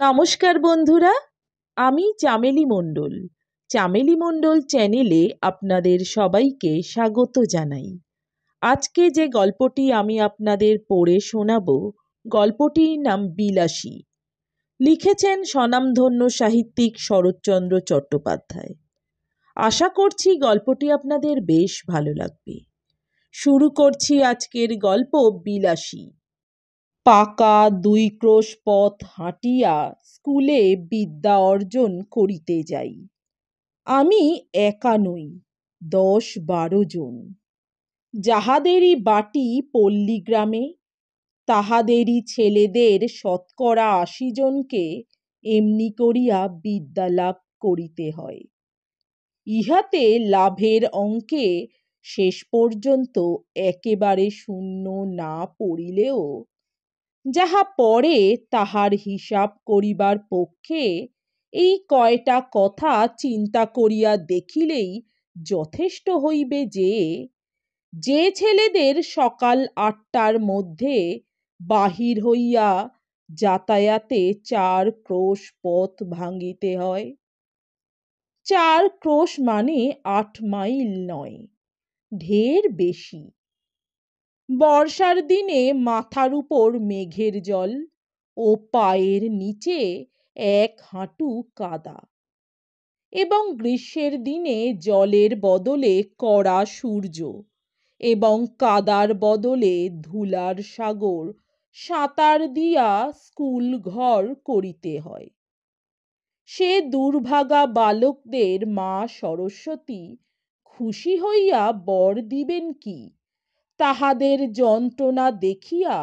নমস্কার বন্ধুরা, আমি চামেলি মণ্ডল। চামেলি মণ্ডল চ্যানেলে আপনাদের সবাইকে স্বাগত জানাই। আজকে যে গল্পটি আমি আপনাদের পড়ে শোনাব, গল্পটির নাম বিলাসী। লিখেছেন স্বনামধন্য সাহিত্যিক শরৎচন্দ্র চট্টোপাধ্যায়। আশা করছি গল্পটি আপনাদের বেশ ভালো লাগবে। শুরু করছি আজকের গল্প বিলাসী। পাকা ২ ক্রোশ পথ হাঁটিয়া স্কুলে বিদ্যা অর্জন করিতে যাই। আমি একা নই, ১০-১২ জন। যাহাদেরই বাটি পল্লীগ্রামে, তাহাদেরই ছেলেদের শতকরা ৮০ জনকে এমনি করিয়া বিদ্যা লাভ করিতে হয়। ইহাতে লাভের অঙ্কে শেষ পর্যন্ত একেবারে শূন্য না পড়িলেও যাহা পড়ে তাহার হিসাব করিবার পক্ষে এই কয়টা কথা চিন্তা করিয়া দেখিলেই যথেষ্ট হইবে যে ছেলেদের সকাল ৮টার মধ্যে বাহির হইয়া যাতায়াতে ৪ ক্রোশ পথ ভাঙিতে হয়। ৪ ক্রোশ মানে ৮ মাইল নয়, ঢের বেশি। বর্ষার দিনে মাথার উপর মেঘের জল ও পায়ের নিচে ১ হাঁটু কাদা, এবং গ্রীষ্মের দিনে জলের বদলে কড়া সূর্য এবং কাদার বদলে ধুলার সাগর সাঁতার দিয়া স্কুল ঘর করিতে হয়। সে দুর্ভাগা বালকদের মা সরস্বতী খুশি হইয়া বর দিবেন কি, তাহাদের যন্ত্রণা দেখিয়া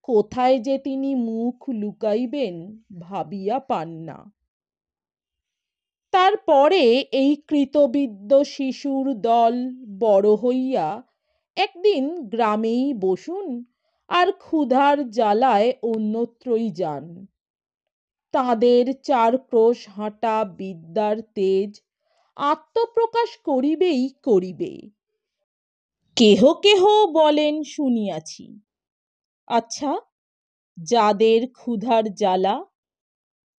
কোথায় যে তিনি মুখ লুকাইবেন ভাবিয়া পান না। তারপরে এই কৃতবিদ্য শিশুর দল বড় হইয়া একদিন গ্রামেই বসুন আর ক্ষুধার জ্বালায় অন্যত্রই যান। তাঁদের ৪ ক্রোশ হাঁটা বিদ্যার তেজ আত্মপ্রকাশ করিবেই করিবে। কেহ কেহ বলেন শুনিয়াছি। আচ্ছা, যাদের ক্ষুধার জ্বালা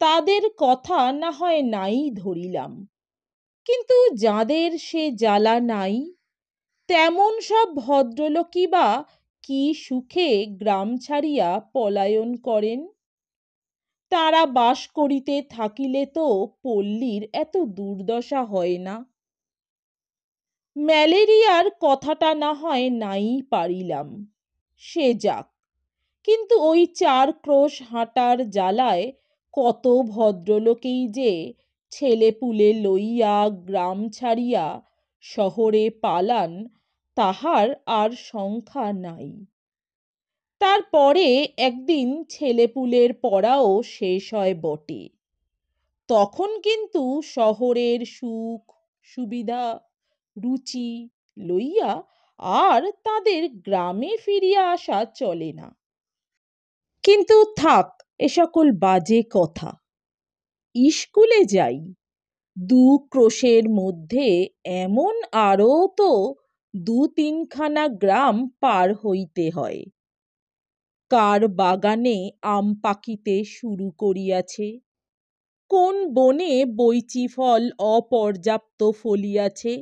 তাদের কথা না হয় নাই ধরিলাম, কিন্তু যাদের সে জ্বালা নাই তেমন সব ভদ্রলোকই বা কি সুখে গ্রাম ছাড়িয়া পলায়ন করেন? তারা বাস করিতে থাকিলে তো পল্লীর এত দুর্দশা হয় না। ম্যালেরিয়ার কথাটা না হয় নাই পারিলাম, সে যাক, কিন্তু ওই ৪ ক্রোশ হাঁটার জ্বালায় কত ভদ্রলোকেই যে ছেলেপুলে লইয়া গ্রাম ছাড়িয়া শহরে পালান তাহার আর সংখ্যা নাই। তারপরে একদিন ছেলেপুলের পড়াও শেষ হয় বটে। তখন কিন্তু শহরের সুখ সুবিধা রুচি লইয়া আর তাদের গ্রামে ফিরিয়া আসা চলে না। কিন্তু থাক এ সকল বাজে কথা। স্কুলে যাই, ২ ক্রোশের মধ্যে এমন আরও তো ২-৩ খানা গ্রাম পার হইতে হয়। কার বাগানে আম পাকিতে শুরু করিয়াছে, কোন বনে বৈচি ফল অপর্যাপ্ত ফলিয়াছে,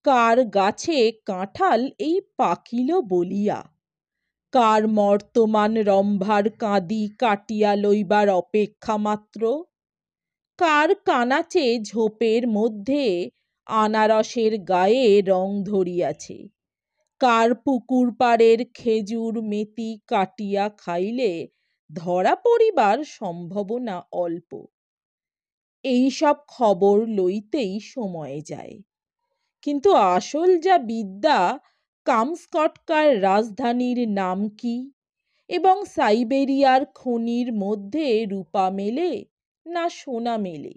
কার গাছে কাঁঠাল এই পাকিল বলিয়া, কার মর্তমান রম্ভার কাঁদি কাটিয়া লইবার অপেক্ষা মাত্র, কার কানাচে ঝোপের মধ্যে আনারসের গায়ে রং ধরিয়াছে, কার পুকুর পাড়ের খেজুর মেতি কাটিয়া খাইলে ধরা পড়িবার সম্ভাবনা অল্প। এই সব খবর লইতেই সময় যায়। কিন্তু আসল যা বিদ্যা, কামস্কটকার রাজধানীর নাম কি এবং সাইবেরিয়ার খনির মধ্যে রূপা মেলে না সোনা মেলে,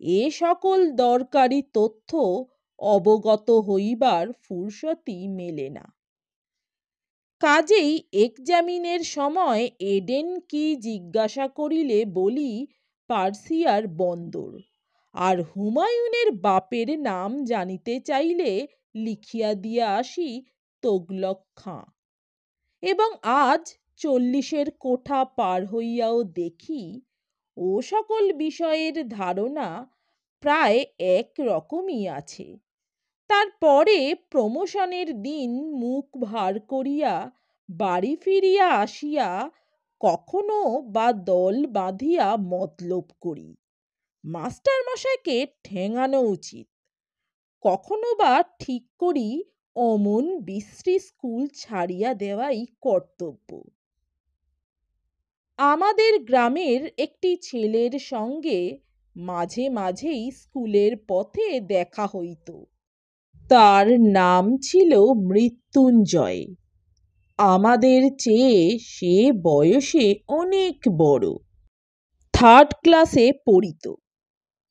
এ সকল দরকারি তথ্য অবগত হইবার ফুরসতি মেলে না। কাজেই এক্সামিনের সময় এডেন কি জিজ্ঞাসা করিলে বলি পার্সিয়ার বন্দর, আর হুমায়ুনের বাপের নাম জানিতে চাইলে লিখিয়া দিয়া আসি তোগলক খাঁ। এবং আজ ৪০-এর কোঠা পার হইয়াও দেখি ও সকল বিষয়ের ধারণা প্রায় এক রকমই আছে। তারপরে প্রমোশনের দিন মুখ ভার করিয়া বাড়ি ফিরিয়া আসিয়া কখনো বা দল বাঁধিয়া মতলব করি মাস্টার মশাইকে ঠেঙানো উচিত, কখনো বা ঠিক করি অমন বিশ্রী স্কুল ছাড়িয়া দেওয়াই কর্তব্য। আমাদের গ্রামের একটি ছেলের সঙ্গে মাঝে মাঝেই স্কুলের পথে দেখা হইত। তার নাম ছিল মৃত্যুঞ্জয়। আমাদের চেয়ে সে বয়সে অনেক বড়। 3rd ক্লাসে পড়িত।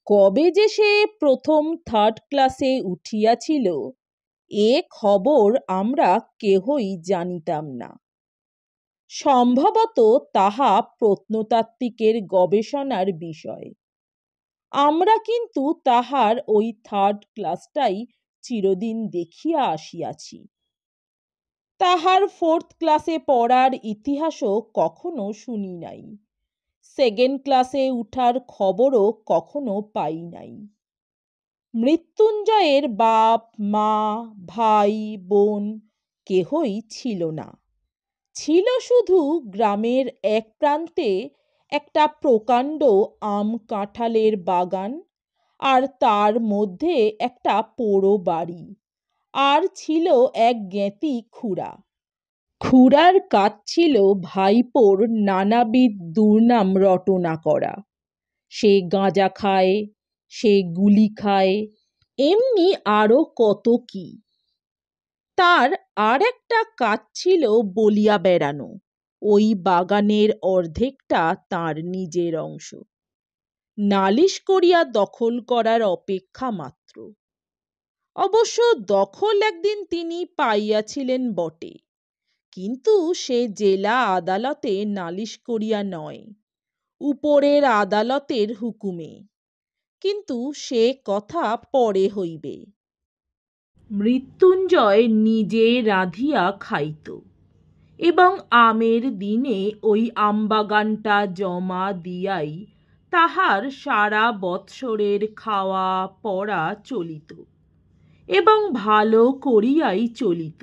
কবে যে সে প্রথম 3rd ক্লাসে উঠিয়াছিল এ খবর আমরা কেহই জানিতাম না। সম্ভবত তাহা প্রত্নতাত্ত্বিকের গবেষণার বিষয়। আমরা কিন্তু তাহার ওই 3rd ক্লাসটাই চিরদিন দেখিয়া আসিয়াছি। তাহার 4th ক্লাসে পড়ার ইতিহাসও কখনো শুনি নাই। 2nd ক্লাসে উঠার খবরও কখনো পাই নাই। মৃত্যুঞ্জয়ের বাপ মা ভাই বোন কেহই ছিল না। ছিল শুধু গ্রামের এক প্রান্তে একটা প্রকাণ্ড আম কাঁঠালের বাগান, আর তার মধ্যে একটা পোড়ো বাড়ি, আর ছিল এক জ্ঞাতি খুড়া। খুড়ার কাজ ছিল ভাইপোর নানাবিধ দুর্নাম রটনা করা। সে গাঁজা খায়, সে গুলি খায়, এমনি আরো কত কি। তার আর একটা কাজ ছিল বলিয়া বেড়ানো। ওই বাগানের অর্ধেকটা তার নিজের অংশ। নালিশ করিয়া দখল করার অপেক্ষা মাত্র। অবশ্য দখল একদিন তিনি পাইয়াছিলেন বটে, কিন্তু সে জেলা আদালতে নালিশ করিয়া নয়, উপরের আদালতের হুকুমে। কিন্তু সে কথা পরে হইবে। মৃত্যুঞ্জয় নিজে রাঁধিয়া খাইত এবং আমের দিনে ওই আমবাগানটা জমা দিয়াই তাহার সারা বৎসরের খাওয়া পড়া চলিত, এবং ভালো করিয়াই চলিত।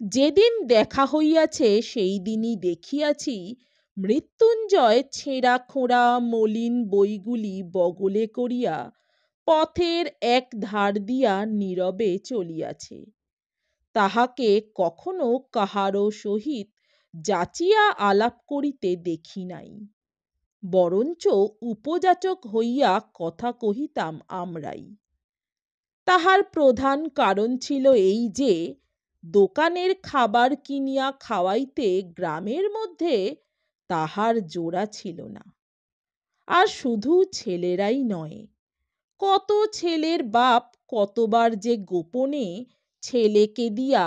যেদিন দেখা হইয়াছে সেই দিনই দেখিয়াছি মৃত্যুঞ্জয় ছেঁড়া খোঁড়া মলিন বইগুলি বগলে করিয়া পথের এক ধার দিয়া নীরবে চলিয়াছে। তাহাকে কখনো কাহারও সহিত যাচিয়া আলাপ করিতে দেখি নাই, বরঞ্চ উপযাচক হইয়া কথা কহিতাম আমরাই। তাহার প্রধান কারণ ছিল এই যে দোকানের খাবার কিনিয়া খাওয়াইতে গ্রামের মধ্যে তাহার জোড়া ছিল না। আর শুধু ছেলেরাই নয়, কত ছেলের বাপ কতবার যে গোপনে ছেলেকে দিয়া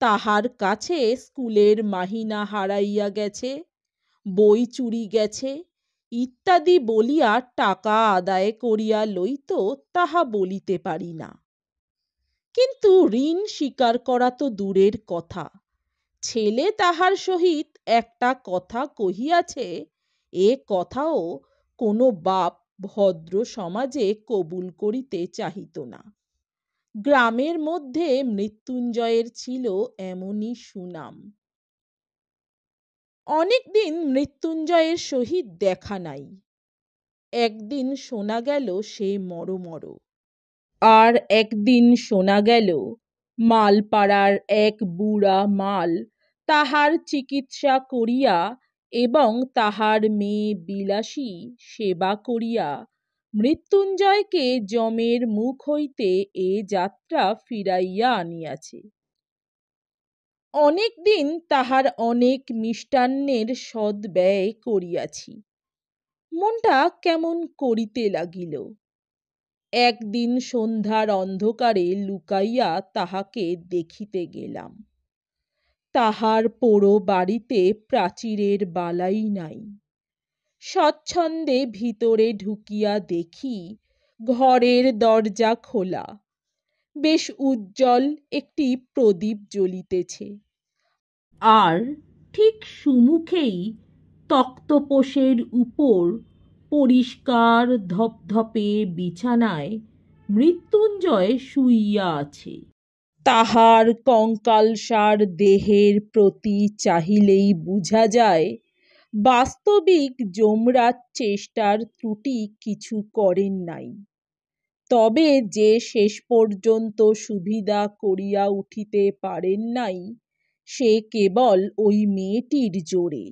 তাহার কাছে স্কুলের মাহিনা হারাইয়া গেছে, বই চুরি গেছে ইত্যাদি বলিয়া টাকা আদায় করিয়া লইত, তাহা বলিতে পারি না। কিন্তু ঋণ স্বীকার করা তো দূরের কথা, ছেলে তাহার সহিত একটা কথা কহিয়াছে এ কথাও কোনো বাপ ভদ্র সমাজে কবুল করিতে চাহিত না। গ্রামের মধ্যে মৃত্যুঞ্জয়ের ছিল এমনই সুনাম। অনেকদিন মৃত্যুঞ্জয়ের সহিত দেখা নাই। একদিন শোনা গেল সে মরমর, আর একদিন শোনা গেল মালপাড়ার এক বুড়া মাল তাহার চিকিৎসা করিয়া এবং তাহার মেয়ে বিলাসী সেবা করিয়া মৃত্যুঞ্জয়কে যমের মুখ হইতে এ যাত্রা ফিরাইয়া আনিয়াছে। অনেকদিন তাহার অনেক মিষ্টান্নের সদ্ব্যয় করিয়াছি। মনটা কেমন করিতে লাগিল। একদিন সন্ধ্যার অন্ধকারে লুকাইয়া তাহাকে দেখিতে গেলাম। তাহার পোড়ো বাড়িতে প্রাচীরের বালাই নাই। স্বচ্ছন্দে ভিতরে ঢুকিয়া দেখি ঘরের দরজা খোলা, বেশ উজ্জ্বল একটি প্রদীপ জ্বলিতেছে, আর ঠিক সুমুখেই তক্তপোশের উপর পরিষ্কার ধপধপে বিছানায় মৃত্যুঞ্জয় শুইয়া আছে। তাহার কঙ্কালসার দেহের প্রতি চাহিলেই বুঝা যায় বাস্তবিক যমরাজ চেষ্টার ত্রুটি কিছু করেন নাই। তবে যে শেষ পর্যন্ত সুবিধা করিয়া উঠিতে পারেন নাই সে কেবল ওই মেয়েটির জোরে।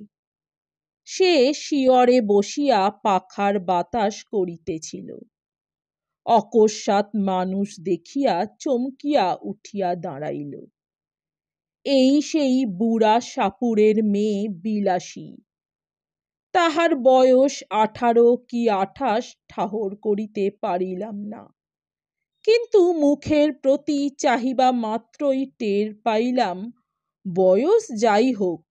সে শিয়রে বসিয়া পাখার বাতাস করিতেছিল। অকস্মাৎ মানুষ দেখিয়া চমকিয়া উঠিয়া দাঁড়াইল। এই সেই বুড়া সাপুড়ের মেয়ে বিলাসী। তাহার বয়স 18 কি 28 ঠাহর করিতে পারিলাম না, কিন্তু মুখের প্রতি চাহিবা মাত্রই টের পাইলাম বয়স যাই হোক,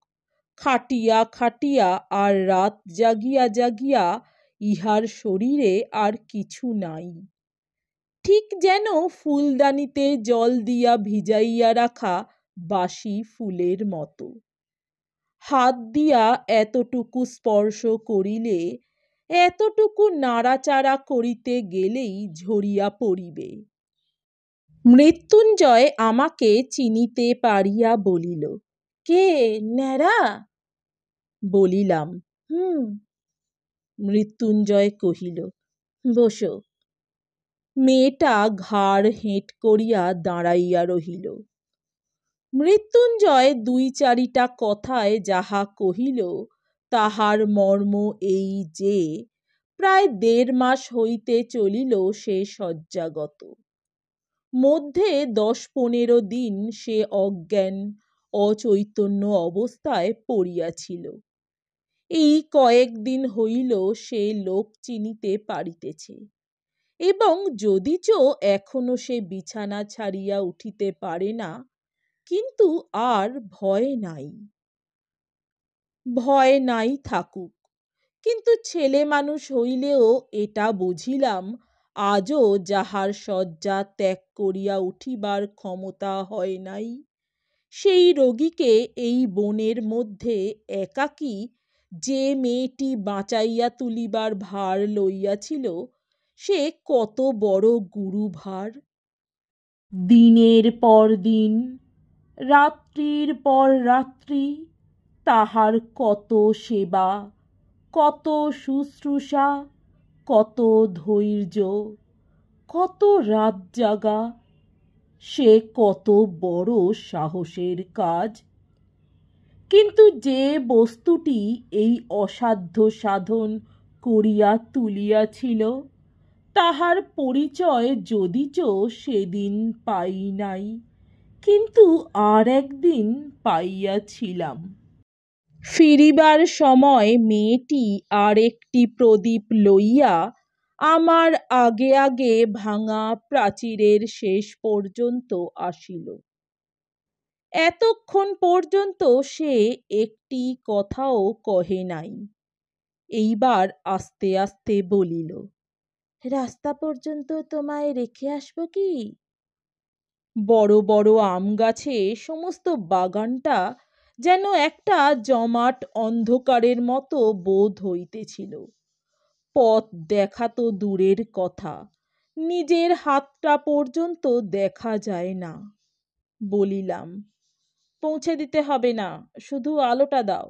খাটিয়া খাটিয়া আর রাত জাগিয়া জাগিয়া ইহার শরীরে আর কিছু নাই। ঠিক যেন ফুলদানিতে জল দিয়া ভিজাইয়া রাখা বাসি ফুলের মতো। হাত দিয়া এতটুকু স্পর্শ করিলে, এতটুকু নাড়াচাড়া করিতে গেলেই ঝরিয়া পড়িবে। মৃত্যুঞ্জয় আমাকে চিনিতে পারিয়া বলিল, কে ন্যাড়া? বলিলাম, হুম। মৃত্যুঞ্জয় কহিল, বসো। মেয়েটা ঘাড় হেঁট করিয়া দাঁড়াইয়া রহিল। মৃত্যুঞ্জয় 2-4টা কথায় যাহা কহিল তাহার মর্ম এই যে প্রায় 1.5 মাস হইতে চলিল সে শয্যাগত। মধ্যে 10-15 দিন সে অজ্ঞান অচৈতন্য অবস্থায় পড়িয়াছিল। এই কয়েকদিন হইল সে লোক চিনিতে পারিতেছে, এবং যদিচ এখনো সে বিছানা ছাড়িয়া উঠিতে পারে না, কিন্তু আর ভয় নাই। ভয় নাই থাকুক, কিন্তু ছেলে মানুষ হইলেও এটা বুঝিলাম আজও যাহার শয্যা ত্যাগ করিয়া উঠিবার ক্ষমতা হয় নাই, সেই রোগীকে এই বনের মধ্যে একাকী যে মেয়েটি বাঁচাইয়া তুলিবার ভার লইয়াছিল সে কত বড় গুরুভার। দিনের পর দিন, রাত্রির পর রাত্রি তাহার কত সেবা, কত শুশ্রূষা, কত ধৈর্য, কত রাত জাগা, সে কত বড় সাহসের কাজ। কিন্তু যে বস্তুটি এই অসাধ্য সাধন করিয়া তুলিয়াছিল তাহার পরিচয় যদিচ সেদিন পাই নাই, কিন্তু আর একদিন পাইয়াছিলাম। ফিরিবার সময় মেয়েটি আর একটি প্রদীপ লইয়া আমার আগে আগে ভাঙা প্রাচীরের শেষ পর্যন্ত আসিল। এতক্ষণ পর্যন্ত সে একটি কথাও কহে নাই। এইবার আস্তে আস্তে বলিল, রাস্তা পর্যন্ত তোমায় রেখে আসবো কি? বড় বড় আম গাছে সমস্ত বাগানটা যেন একটা জমাট অন্ধকারের মতো বোধ হইতেছিল। পথ দেখা তো দূরের কথা, নিজের হাতটা পর্যন্ত দেখা যায় না। বলিলাম, পৌঁছে দিতে হবে না, শুধু আলোটা দাও।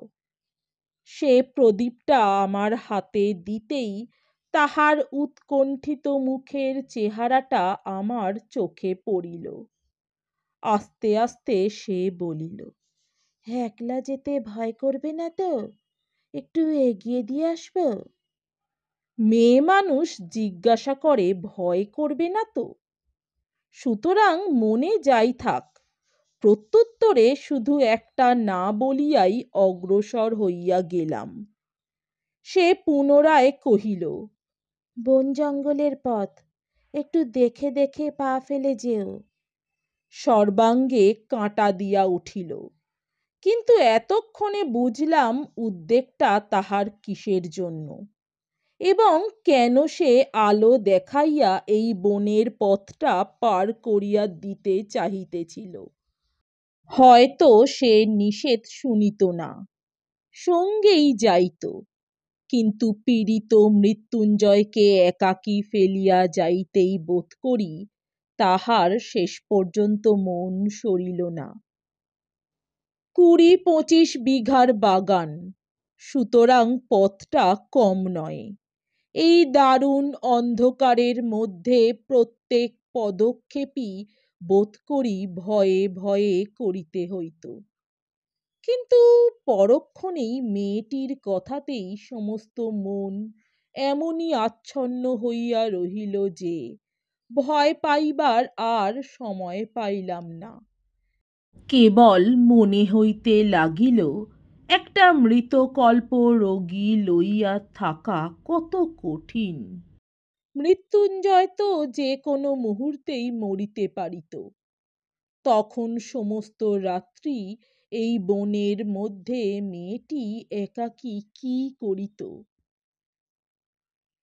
সে প্রদীপটা আমার হাতে দিতেই তাহার উৎকণ্ঠিত মুখের চেহারাটা আমার চোখে পড়িল। আস্তে আস্তে সে বলিল, একলা যেতে ভয় করবে না তো? একটু এগিয়ে দিয়ে আসবো? মেয়ে মানুষ জিজ্ঞাসা করে ভয় করবে না তো? সুতরাং মনে যাই থাক, প্রত্যুত্তরে শুধু একটা না বলিয়াই অগ্রসর হইয়া গেলাম। সে পুনরায় কহিল, বন জঙ্গলের পথ, একটু দেখে দেখে পা ফেলে যেও। সর্বাঙ্গে কাঁটা দিয়া উঠিল, কিন্তু এতক্ষণে বুঝলাম উদ্বেগটা তাহার কিসের জন্য, এবং কেন সে আলো দেখাইয়া এই বনের পথটা পার করিয়া দিতে চাহিতেছিল। হয়তো সে নিষেধ শুনিত না, সঙ্গেই যাইত, কিন্তু পীড়িত মৃত্যুঞ্জয়কে একাকী ফেলিয়া যাইতেই বোধ করি তাহার শেষ পর্যন্ত মন সরিল না। ২০-২৫ বিঘার বাগান, সুতরাং পথটা কম নয়। এই দারুণ অন্ধকারের মধ্যে প্রত্যেক পদক্ষেপই বোধ করি ভয়ে ভয়ে করিতে হইত। কিন্তু পরক্ষণেই মেয়েটির কথাতেই সমস্ত মন এমনই আচ্ছন্ন হইয়া রহিল যে ভয় পাইবার আর সময় পাইলাম না। কেবল মনে হইতে লাগিল একটা মৃতকল্প রোগী লইয়া থাকা কত কঠিন। মৃত্যুঞ্জয় তো যে কোনো মুহূর্তেই মরিতে পারিত। তখন সমস্ত রাত্রি এই বনের মধ্যে মেয়েটি একাকী কি করিত?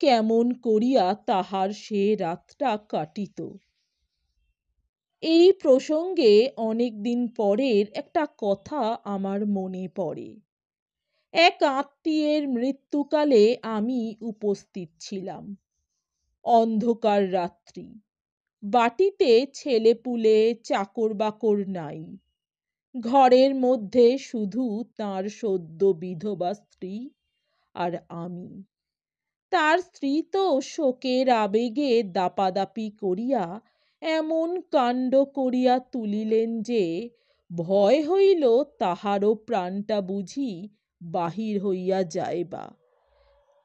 কেমন করিয়া তাহার সে রাতটা কাটিত? এই প্রসঙ্গে অনেক দিন পরের একটা কথা আমার মনে পড়ে। এক আত্মীয়ের মৃত্যুকালে আমি উপস্থিত ছিলাম। অন্ধকার রাত্রি, বাটিতে ছেলেপুলে চাকর বাকর নাই। ঘরের মধ্যে শুধু তাঁর সদ্য বিধবা স্ত্রী আর আমি। তার স্ত্রী তো শোকের আবেগে দাপাদাপি করিয়া এমন কাণ্ড করিয়া তুলিলেন যে ভয় হইল তাহারও প্রাণটা বুঝি বাহির হইয়া যাইবা।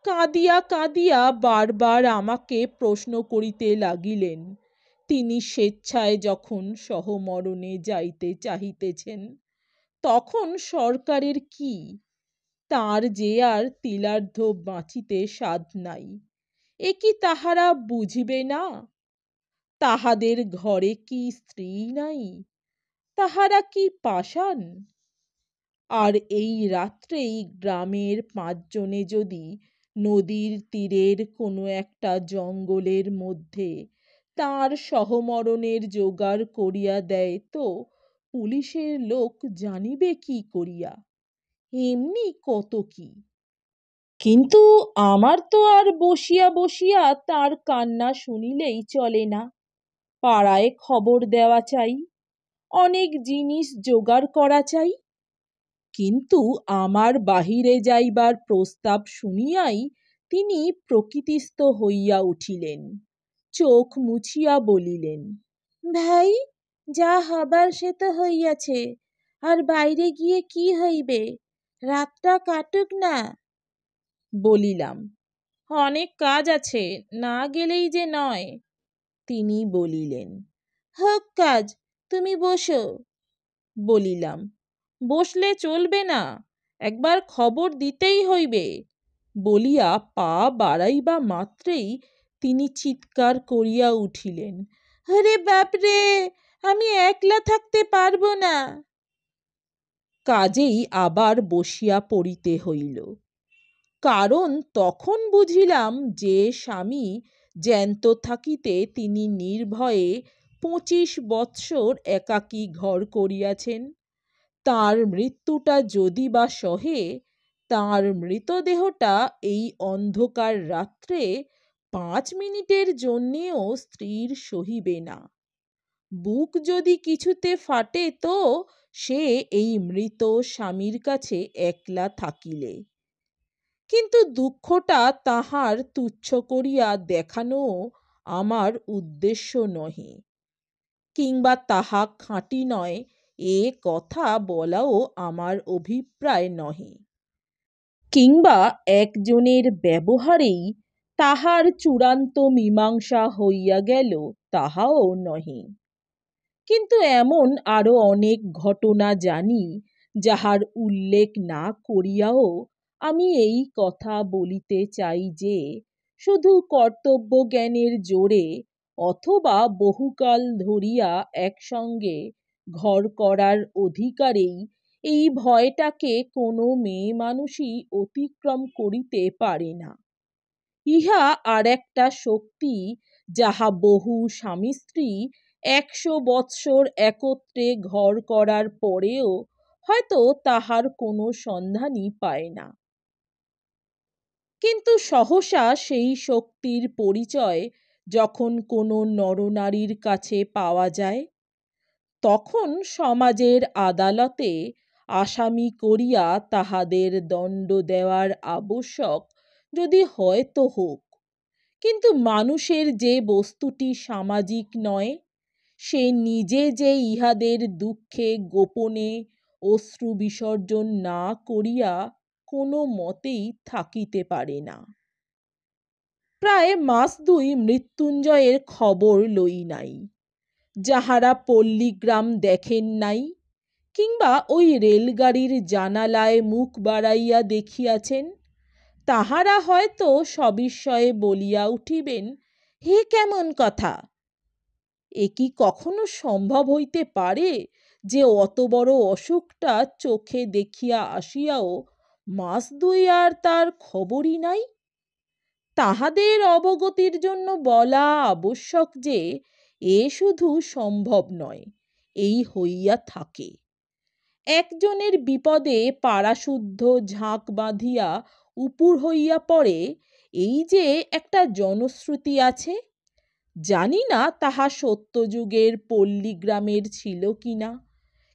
কাঁদিয়া কাঁদিয়া বারবার আমাকে প্রশ্ন করিতে লাগিলেন, তিনি স্বেচ্ছায় যখন সহমরণে যাইতে চাহিতেছেন তখন সরকারের কি? তাঁর যে আর তিলার্ধ বাঁচিতে সাধ নাই, এ কি তাহারা বুঝিবে না? তাহাদের ঘরে কি স্ত্রী নাই? তাহারা কি পাষাণ? আর এই রাত্রেই গ্রামের ৫ জনে যদি নদীর তীরের কোনো একটা জঙ্গলের মধ্যে তাঁর সহমরণের জোগাড় করিয়া দেয় তো পুলিশের লোক জানিবে কি করিয়া? এমনি কত কি। কিন্তু আমার তো আর বসিয়া বসিয়া তার কান্না শুনিলেই চলে না। পাড়ায় খবর দেওয়া চাই, অনেক জিনিস জোগাড় করা চাই। কিন্তু আমার বাহিরে যাইবার প্রস্তাব শুনিয়াই তিনি প্রকৃতিস্থ হইয়া উঠিলেন, চোখ মুছিয়া বলিলেন, ভাই, যা হবার সে তো হইয়াছে, আর বাইরে গিয়ে কি হইবে? রাতটা কাটুক না। বলিলাম, অনেক কাজ আছে, না গেলেই যে নয়। তিনি বলিলেন, হোক কাজ, তুমি বসো। বলিলাম, বসলে চলবে না, একবার খবর দিতেই হইবে। বলিয়া পা বাড়াইবা মাত্রেই তিনি চিৎকার করিয়া উঠিলেন, আরে বাপরে, আমি একলা থাকতে পারবো না। কাজেই আবার বসিয়া পড়িতে হইল। কারণ তখন বুঝিলাম যে স্বামী জ্যান্ত থাকিতে তিনি নির্ভয়ে ২৫ বৎসর একাকী ঘর করিয়াছেন। তাঁর মৃত্যুটা যদি বা সহে, তাঁর মৃতদেহটা এই অন্ধকার রাত্রে ৫ মিনিটের জন্যেও স্ত্রীর সহিবে না। বুক যদি কিছুতে ফাটে তো সে এই মৃত স্বামীর কাছে একলা থাকিলে। কিন্তু দুঃখটা তাহার তুচ্ছ করিয়া দেখানো আমার উদ্দেশ্য নহে, কিংবা তাহা খাঁটি নয় এ কথা বলাও আমার অভিপ্রায় নহে, কিংবা একজনের ব্যবহারেই তাহার চূড়ান্ত মীমাংসা হইয়া গেল তাহাও নহে। কিন্তু এমন আরো অনেক ঘটনা জানি, যাহার উল্লেখ না করিয়াও আমি এই কথা বলিতে চাই যে শুধু কর্তব্য জ্ঞানের জোরে অথবা বহুকাল ধরিয়া একসঙ্গে ঘর করার অধিকারেই এই ভয়টাকে কোনো মেয়ে মানুষই অতিক্রম করিতে পারে না। ইহা আর একটা শক্তি, যাহা বহু স্বামী স্ত্রী ১০০ বৎসর একত্রে ঘর করার পরেও হয়তো তাহার কোনো সন্ধানই পায় না। কিন্তু সহসা সেই শক্তির পরিচয় যখন কোনো নরনারীর কাছে পাওয়া যায়, তখন সমাজের আদালতে আসামি করিয়া তাহাদের দণ্ড দেওয়ার আবশ্যক যদি হয় তো হোক। কিন্তু মানুষের যে বস্তুটি সামাজিক নয়, সে নিজে যে ইহাদের দুঃখে গোপনে অশ্রু বিসর্জন না করিয়া কোনো মতেই থাকিতে পারে না। প্রায় মাস 2 মৃত্যুঞ্জয়ের খবর লই নাই। যাহারা পল্লীগ্রাম দেখেন নাই, কিংবা ওই রেলগাড়ির জানালায় মুখ বাড়াইয়া দেখিয়াছেন, তাহারা হয়তো সবিস্ময়ে বলিয়া উঠিবেন, হে কেমন কথা! এ কি কখনো সম্ভব হইতে পারে যে অত বড় অসুখটা চোখে দেখিয়া আসিয়াও মাস 2 আর তার খবরই নাই? তাহাদের অবগতির জন্য বলা আবশ্যক যে এ শুধু সম্ভব নয়, এই হইয়া থাকে। একজনের বিপদে পাড়াশুদ্ধ ঝাঁক বাঁধিয়া উপুর হইয়া পড়ে, এই যে একটা জনশ্রুতি আছে, জানি না তাহা সত্যযুগের পল্লীগ্রামের ছিল কিনা,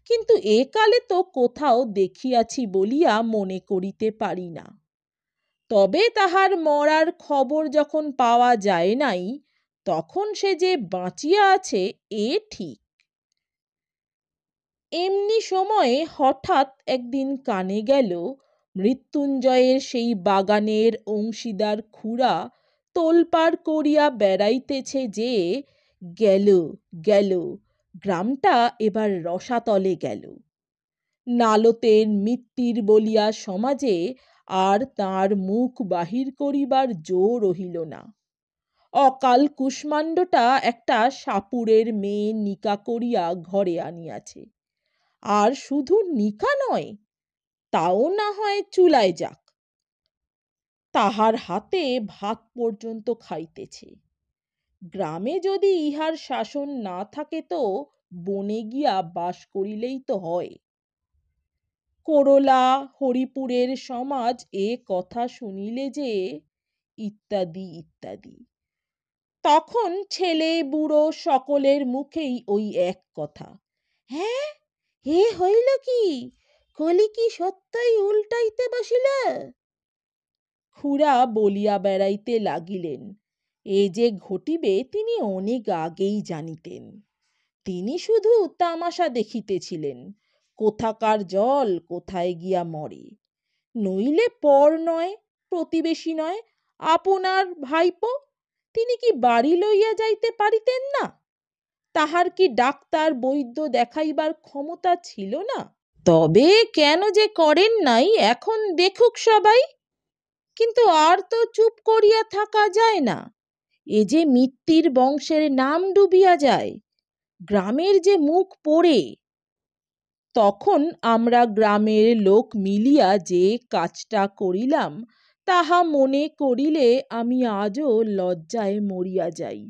কিন্তু এ কালে তো কোথাও দেখিয়াছি বলিয়া মনে করিতে পারি না। তবে তাহার মরার খবর যখন পাওয়া যায় নাই, তখন সে যে বাঁচিয়া আছে এ ঠিক। এমনি সময়ে হঠাৎ একদিন কানে গেল, মৃত্যুঞ্জয়ের সেই বাগানের অংশীদার খুড়া তোলপাড় করিয়া বেড়াইতেছে যে গেল গেল, গ্রামটা এবার রসাতলে গেল। নালতের মিত্তির বলিয়া সমাজে আর তার মুখ বাহির করিবার জো রহিল না। অকাল কুষ্মাণ্ডটা একটা সাপুড়ের মেয়ে নিকা করিয়া ঘরে আনিয়াছে। আর শুধু নিকা নয়, তাও না হয় চুলায় যাক, তাহার হাতে ভাত পর্যন্ত খাইতেছে। গ্রামে যদি ইহার শাসন না থাকে তো বনে গিয়া বাস করিলেই তো হয়। করলা হরিপুরের সমাজ এ কথা শুনিলে যে ইত্যাদি ইত্যাদি। তখন ছেলে বুড়ো সকলের মুখেই ওই এক কথা, হ্যাঁ হে হইল কি, কলি কি সত্যই উল্টাইতে বসিল? খুড়া বলিয়া বেড়াইতে লাগিলেন, এ যে ঘটিবে তিনি অনেক আগেই জানিতেন। তিনি শুধু তামাশা দেখিতেছিলেন, কোথাকার জল কোথায় গিয়া মরে। নইলে পর নয়, প্রতিবেশী নয়, আপনার ভাইপো, তিনি কি বাড়ি লইয়া যাইতে পারিতেন না? তাহার কি ডাক্তার বৈদ্য দেখাইবার ক্ষমতা ছিল না? তবে কেন যে করেন নাই এখন দেখুক সবাই। কিন্তু আর তো চুপ করিয়া থাকা যায় না, এ যে মিত্তির বংশের নাম ডুবিয়া যায়, গ্রামের যে মুখ পড়ে। তখন আমরা গ্রামের লোক মিলিয়া যে কাজটা করিলাম, তাহা মনে করিলে আমি আজও লজ্জায় মরিয়া যাই।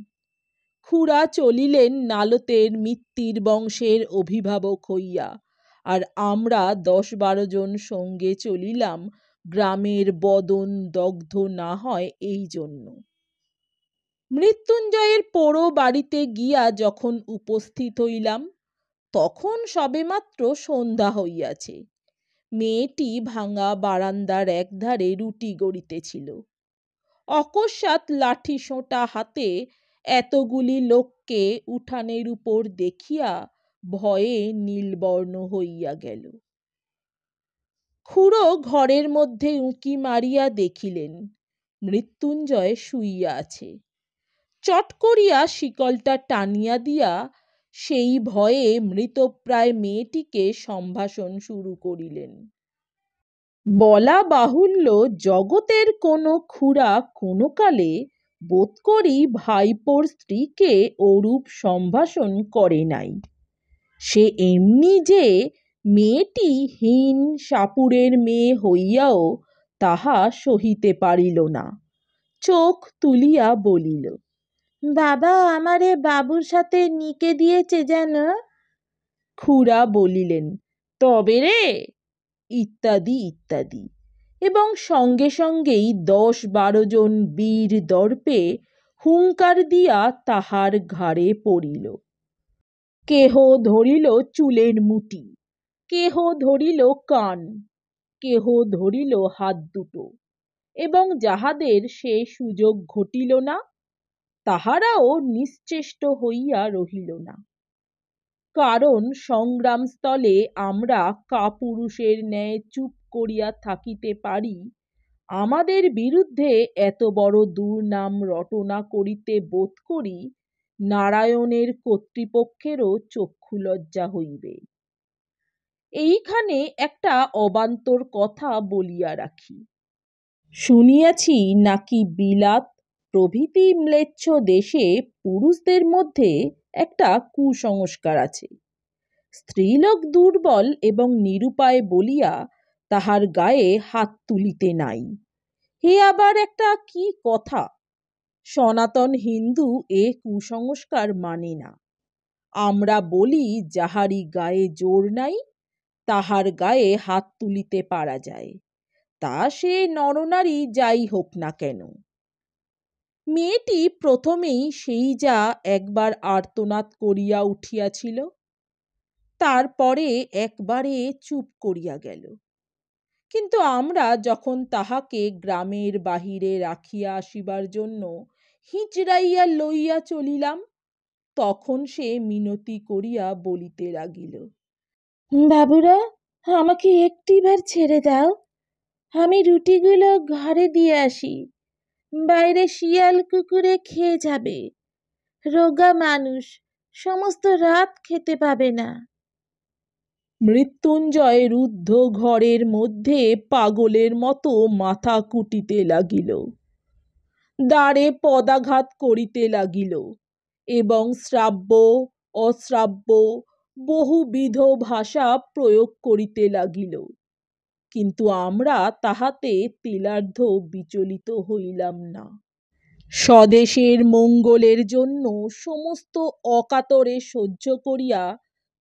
খুড়া চলিলেন নালতের মিত্তির বংশের অভিভাবক হইয়া, আর আমরা 10-12 জন সঙ্গে চলিলাম গ্রামের বদন দগ্ধ না হয় এই জন্য। মৃত্যুঞ্জয়ের পোড়ো বাড়িতে গিয়া যখন উপস্থিত হইলাম, তখন সবেমাত্র সন্ধ্যা হইয়াছে। মেয়েটি ভাঙা বারান্দার একধারে রুটি গড়িতেছিল। অকস্মাৎ লাঠি সোঁটা হাতে এতগুলি লোককে উঠানের উপর দেখিয়া ভয়ে নীলবর্ণ হইয়া গেল। খুড়ো ঘরের মধ্যে উঁকি মারিয়া দেখিলেন মৃত্যুঞ্জয় শুইয়া আছে। চট করিয়া শিকলটা টানিয়া দিয়া সেই ভয়ে মৃতপ্রায় মেয়েটিকে সম্ভাষণ শুরু করিলেন। বলা বাহুল্য, জগতের কোনো খুড়া কোনো কালে বোধ করি ভাইপোর স্ত্রীকে ওরূপ সম্ভাষণ করে নাই। সে এমনি যে মেয়েটি হীন সাপুড়ের মেয়ে হইয়াও তাহা সহিতে পারিল না। চোখ তুলিয়া বলিল, বাবা আমারে বাবুর সাথে নিকে দিয়েছে যেন। খুড়া বলিলেন, তবে রে, ইত্যাদি ইত্যাদি। এবং সঙ্গে সঙ্গেই ১০-১২ জন বীর দর্পে হুঙ্কার দিয়া তাহার ঘাড়ে পড়িল। কেহ ধরিল চুলের মুঠি, কেহ ধরিল কান, কেহ ধরিল হাত দুটো, এবং যাহাদের সে সুযোগ ঘটিল না তাহারাও নিশ্চেষ্ট হইয়া রহিল না। কারণ সংগ্রামস্থলে আমরা কাপুরুষের ন্যায় চুপ করিয়া থাকিতে পারি, আমাদের বিরুদ্ধে এত বড় দুর্নাম রটনা করিতে বোধ করি নারায়ণের কর্তৃপক্ষেরও চক্ষুলজ্জা হইবে। এইখানে একটা অবান্তর কথা বলিয়া রাখি। শুনিয়াছি নাকি বিলাত প্রভৃতি ম্লেচ্ছ দেশে পুরুষদের মধ্যে একটা কুসংস্কার আছে, স্ত্রীলোক দুর্বল এবং নিরুপায় বলিয়া তাহার গায়ে হাত তুলিতে নাই। হে আবার একটা কি কথা! সনাতন হিন্দু এ কুসংস্কার মানে না। আমরা বলি যাহারি গায়ে জোর নাই তাহার গায়ে হাত তুলিতে পারা যায়, তা সে নরনারী যাই হোক না কেন। মেয়েটি প্রথমেই সেই যা একবার আর্তনাদ করিয়া উঠিয়াছিল, তারপরে একবারে চুপ করিয়া গেল। কিন্তু আমরা যখন তাহাকে গ্রামের বাহিরে রাখিয়া আসিবার জন্য হিঁচড়াইয়া লইয়া চলিলাম, তখন সে মিনতি করিয়া বলিতে লাগিল, বাবুরা, আমাকে একটিবার ছেড়ে দাও, আমি রুটিগুলো ঘরে দিয়ে আসি, বাইরে শিয়াল কুকুরে খেয়ে যাবে, রোগা মানুষ সমস্ত রাত খেতে পাবে না। মৃত্যুঞ্জয় রুদ্ধ ঘরের মধ্যে পাগলের মতো মাথা কুটিতে লাগিল, দ্বারে পদাঘাত করিতে লাগিল এবং শ্রাব্য অশ্রাব্য বহুবিধ ভাষা প্রয়োগ করিতে লাগিল। কিন্তু আমরা তাহাতে তিলার্ধ বিচলিত হইলাম না। স্বদেশের মঙ্গলের জন্য সমস্ত অকাতরে সহ্য করিয়া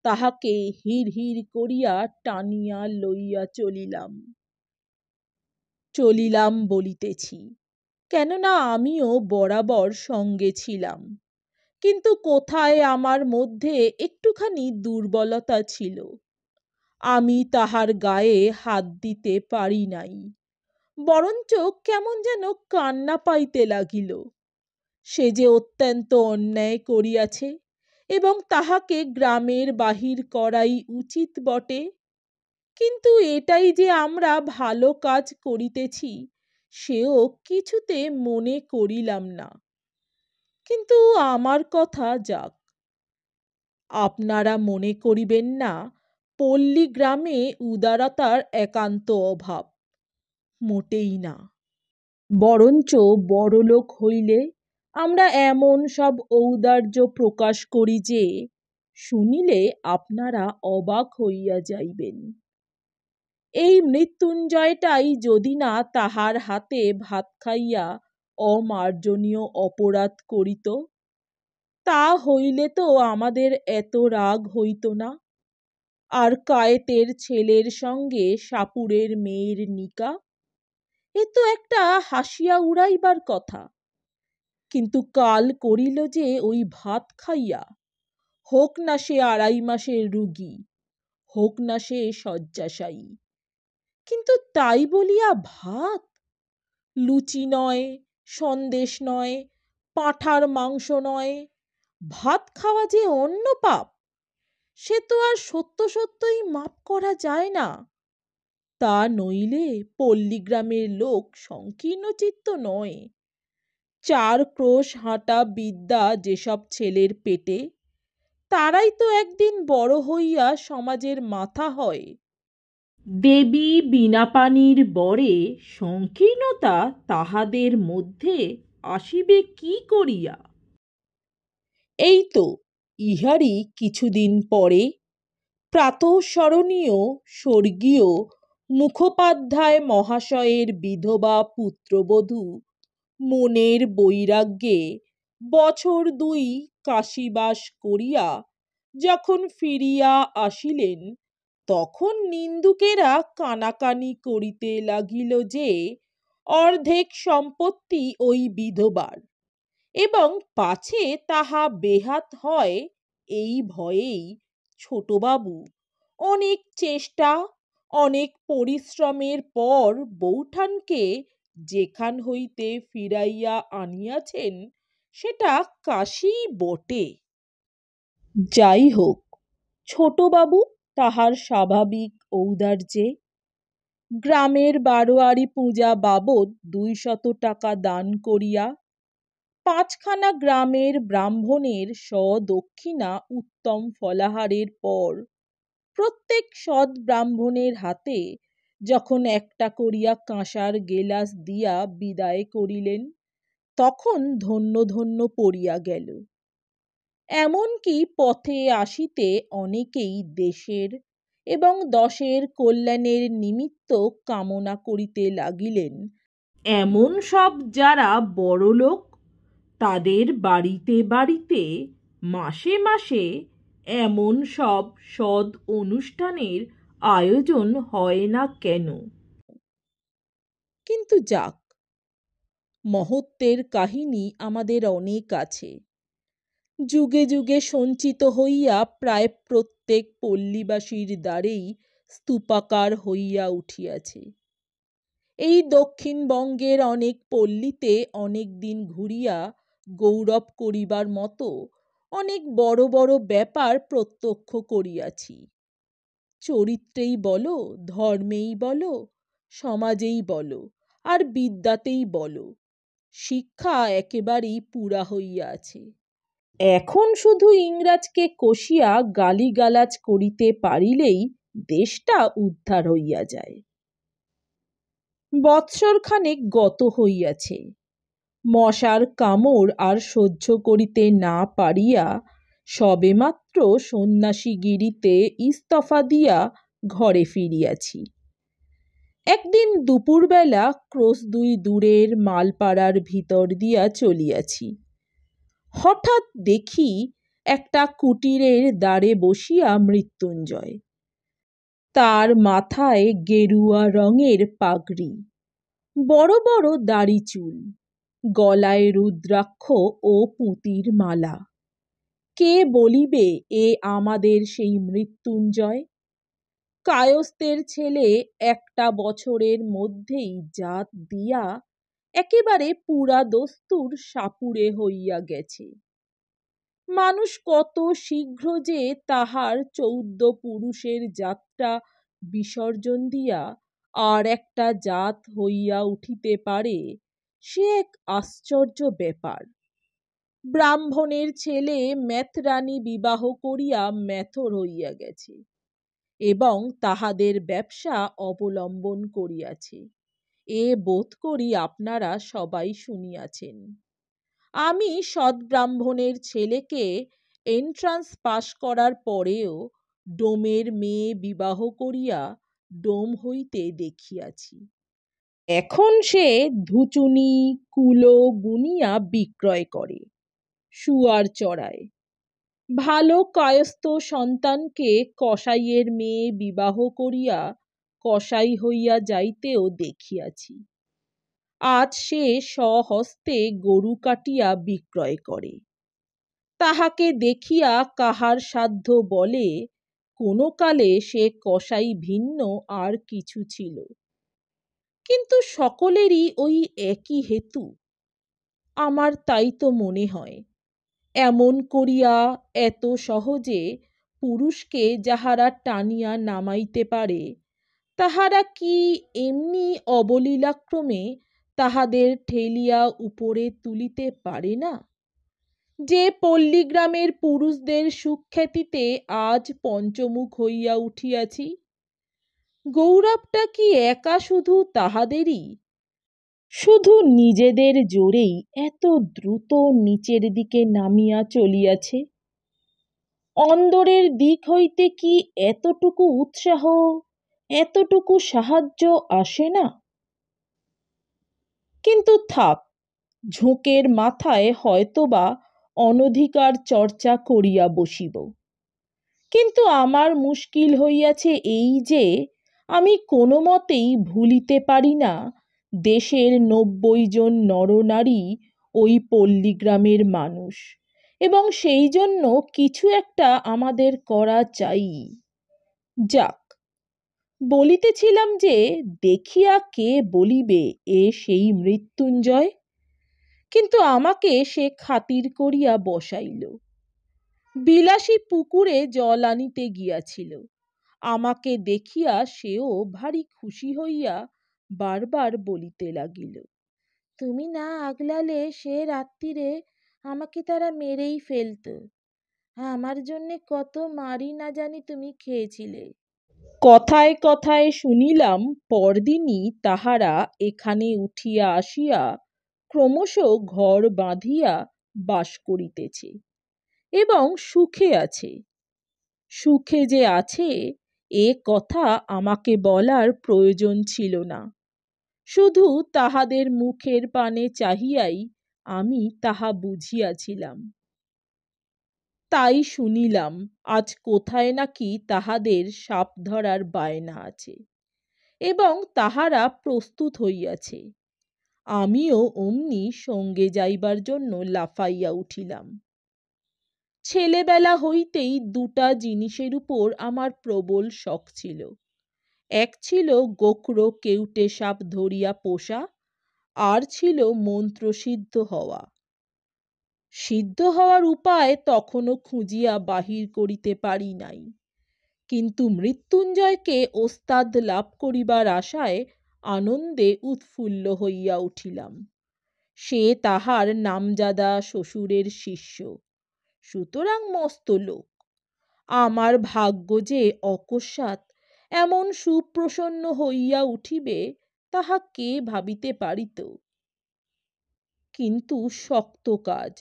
তাহাকে হির হির করিয়া টানিয়া লইয়া চলিলাম বলিতেছি, কেননা আমিও বরাবর সঙ্গে ছিলাম। কিন্তু কোথায় আমার মধ্যে একটুখানি দুর্বলতা ছিল, আমি তাহার গায়ে হাত দিতে পারি নাই, বরঞ্চ কেমন যেন কান্না পাইতে লাগিল। সে যে অত্যন্ত অন্যায় করিয়াছে এবং তাহাকে গ্রামের বাহির করাই উচিত বটে, কিন্তু এটাই যে আমরা ভালো কাজ করিতেছি সেও কিছুতে মনে করিলাম না। কিন্তু আমার কথা যাক, আপনারা মনে করিবেন না পল্লী গ্রামে উদারতার একান্ত অভাব, মোটেই না। বরঞ্চ বড়লোক হইলে আমরা এমন সব ঔদার্য প্রকাশ করি যে শুনিলে আপনারা অবাক হইয়া যাইবেন। এই মৃত্যুঞ্জয়টাই যদি না তাহার হাতে ভাত খাইয়া অমার্জনীয় অপরাধ করিত, তা হইলে তো আমাদের এত রাগ হইত না। আর কায়েতের ছেলের সঙ্গে সাপুড়ের মেয়ের নিকা, এ তো একটা হাসিয়া উড়াইবার কথা। কিন্তু কাল করিল যে ওই ভাত খাইয়া, হোক না সে ২.৫ মাসের রুগী, হোক না সে শয্যাশায়ী, কিন্তু তাই বলিয়া ভাত, লুচি নয়, সন্দেশ নয়, পাঁঠার মাংস নয়, ভাত খাওয়া যে অন্য পাপ, সে তো আর সত্য সত্যই মাপ করা যায় না। তা নইলে পল্লীগ্রামের লোক সংকীর্ণচিত্ত নয়। ৪ ক্রোশ হাঁটা বিদ্যা যেসব ছেলের পেটে, তারাই তো একদিন বড় হইয়া সমাজের মাথা হয়। দেবী বীণাপাণির বরে সংকীর্ণতা তাহাদের মধ্যে আসিবে কি করিয়া? এই তো ইহারই কিছুদিন পরে প্রাতঃস্মরণীয় স্বর্গীয় মুখোপাধ্যায় মহাশয়ের বিধবা পুত্রবধূ মনের বৈরাগ্যে বছর ২ কাশীবাস করিয়া যখন ফিরিয়া আসিলেন, তখন নিন্দুকেরা কানাকানি করিতে লাগিল যে অর্ধেক সম্পত্তি ওই বিধবার, এবং পাছে তাহা বেহাত হয় এই ভয়েই ছোটবাবু অনেক চেষ্টা অনেক পরিশ্রমের পর বৌঠানকে যেখান হইতে ফিরাইয়া আনিয়াছেন সেটা কাশী বটে। যাই হোক, ছোটবাবু তাহার স্বাভাবিক ঔদার্যে গ্রামের বারোয়ারি পূজা বাবদ 200 টাকা দান করিয়া 5খানা গ্রামের ব্রাহ্মণের সদক্ষিণা উত্তম ফলাহারের পর প্রত্যেক সৎ ব্রাহ্মণের হাতে যখন একটা করিয়া কাঁসার গেলাস দিয়া বিদায় করিলেন, তখন ধন্য ধন্য পড়িয়া গেল। এমনকি পথে আসিতে অনেকেই দেশের এবং দশের কল্যাণের নিমিত্ত কামনা করিতে লাগিলেন এমন সব যারা বড়লোক, তাদের বাড়িতে বাড়িতে মাসে মাসে এমন সব সদ অনুষ্ঠানের আয়োজন হয় না কেন? কিন্তু যাক, মহত্বের কাহিনী আমাদের অনেক আছে, যুগে যুগে সঞ্চিত হইয়া প্রায় প্রত্যেক পল্লীবাসীর দ্বারেই স্তূপাকার হইয়া উঠিয়াছে। এই দক্ষিণবঙ্গের অনেক পল্লীতে অনেক দিন ঘুরিয়া গৌরব করিবার মতো অনেক বড় বড় ব্যাপার প্রত্যক্ষ করিয়াছি। চরিত্রেই বলো, ধর্মেই বলো, সমাজেই বলো, আর বিদ্যাতেই বলো, শিক্ষা একেবারেই পুরা হইয়া আছে। এখন শুধু ইংরাজকে কষিয়া গালিগালাজ করিতে পারিলেই দেশটা উদ্ধার হইয়া যায়। বৎসরখানেক গত হইয়াছে, মশার কামড় আর সহ্য করিতে না পারিয়া সবেমাত্র সন্ন্যাসীগিরিতে ইস্তফা দিয়া ঘরে ফিরিয়াছি। একদিন দুপুরবেলা ক্রোশ 2 দূরের মালপাড়ার ভিতর দিয়া চলিয়াছি। হঠাৎ দেখি একটা কুটিরের দ্বারে বসিয়া মৃত্যুঞ্জয়, তার মাথায় গেরুয়া রঙের পাগড়ি, বড় বড় দাড়ি চুল, গলায় রুদ্রাক্ষ ও পুঁতির মালা। কে বলিবে এ আমাদের সেই মৃত্যুঞ্জয়? কায়স্থের ছেলে 1টা বছরের মধ্যেই জাত দিয়া একেবারে পুরা দস্তুর সাপুড়ে হইয়া গেছে। মানুষ কত শীঘ্র যে তাহার 14 পুরুষের জাতটা বিসর্জন দিয়া আর একটা জাত হইয়া উঠিতে পারে, সে এক আশ্চর্য ব্যাপার। ব্রাহ্মণের ছেলে মেথরানী বিবাহ করিয়া মেথর হইয়া গেছে এবং তাহাদের ব্যবসা অবলম্বন করিয়াছে, এ বোধ করি আপনারা সবাই শুনিয়াছেন। আমি সৎব্রাহ্মণের ছেলেকে এন্ট্রান্স পাশ করার পরেও ডোমের মেয়ে বিবাহ করিয়া ডোম হইতে দেখিয়াছি। এখন সে ধুচুনি কুলো বুনিয়া বিক্রয় করে, শুয়ার চড়ায়। ভালো কায়স্থ সন্তানকে কসাইয়ের মেয়ে বিবাহ করিয়া কসাই হইয়া যাইতেও দেখিয়াছি। আজ সে স্বহস্তে গরু কাটিয়া বিক্রয় করে। তাহাকে দেখিয়া কাহার সাধ্য বলে কোনো কালে সে কসাই ভিন্ন আর কিছু ছিল। কিন্তু সকলেরই ওই একই হেতু। আমার তাই তো মনে হয়, এমন করিয়া এত সহজে পুরুষকে যাহারা টানিয়া নামাইতে পারে, তাহারা কি এমনি অবলীলাক্রমে তাহাদের ঠেলিয়া উপরে তুলিতে পারে না? যে পল্লীগ্রামের পুরুষদের সুখ্যাতিতে আজ পঞ্চমুখ হইয়া উঠিয়াছি, গৌরবটা কি একা শুধু তাহাদেরই? শুধু নিজেদের জোরেই এত দ্রুত নিচের দিকে নামিয়া চলিয়াছে? অন্দরের দিক হইতে কি এতটুকু উৎসাহ, এতটুকু সাহায্য আসে না? কিন্তু থাক, ঝোঁকের মাথায় হয়তোবা অনধিকার চর্চা করিয়া বসিব। কিন্তু আমার মুশকিল হইয়াছে এই যে আমি কোনো মতেই ভুলিতে পারি না দেশের ৯০ জন নরনারী ওই পল্লীগ্রামের মানুষ, এবং সেই জন্য কিছু একটা আমাদের করা চাই। যাক, বলিতেছিলাম যে দেখিয়া কে বলিবে এ সেই মৃত্যুঞ্জয়, কিন্তু আমাকে সে খাতির করিয়া বসাইল। বিলাসী পুকুরে জল আনিতে গিয়াছিল। আমাকে দেখিয়া সেও ভারী খুশি হইয়া বারবার বলিতে লাগিল, তুমি না আগলালে সে রাত্রিরে আমাকে তারা মেরেই ফেলত। আমার জন্যে কত মারি না জানি তুমি খেয়েছিলে। কথায় কথায় শুনিলাম পরদিনই তাহারা এখানে উঠিয়া আসিয়া ক্রমশ ঘর বাঁধিয়া বাস করিতেছে এবং সুখে আছে। সুখে যে আছে এ কথা আমাকে বলার প্রয়োজন ছিল না, শুধু তাহাদের মুখের পানে চাহিয়াই আমি তাহা বুঝিয়াছিলাম। তাই শুনিলাম আজ কোথায় নাকি তাহাদের সাপ ধরার বায়না আছে এবং তাহারা প্রস্তুত হইয়াছে। আমিও অমনি সঙ্গে যাইবার জন্য লাফাইয়া উঠিলাম। ছেলেবেলা হইতেই দুটা জিনিসের উপর আমার প্রবল শখ ছিল। এক ছিল গোখরো কেউটে সাপ ধরিয়া পোষা, আর ছিল মন্ত্রসিদ্ধ হওয়া। সিদ্ধ হওয়ার উপায় তখনও খুঁজিয়া বাহির করিতে পারি নাই, কিন্তু মৃত্যুঞ্জয়কে ওস্তাদ লাভ করিবার আশায় আনন্দে উৎফুল্ল হইয়া উঠিলাম। সে তাহার নামজাদা শ্বশুরের শিষ্য, সুতরাং মস্ত লোক। আমার ভাগ্য যে অকস্মাৎ এমন সুপ্রসন্ন হইয়া উঠিবে তাহা কে ভাবিতে পারিত। কিন্তু শক্ত কাজ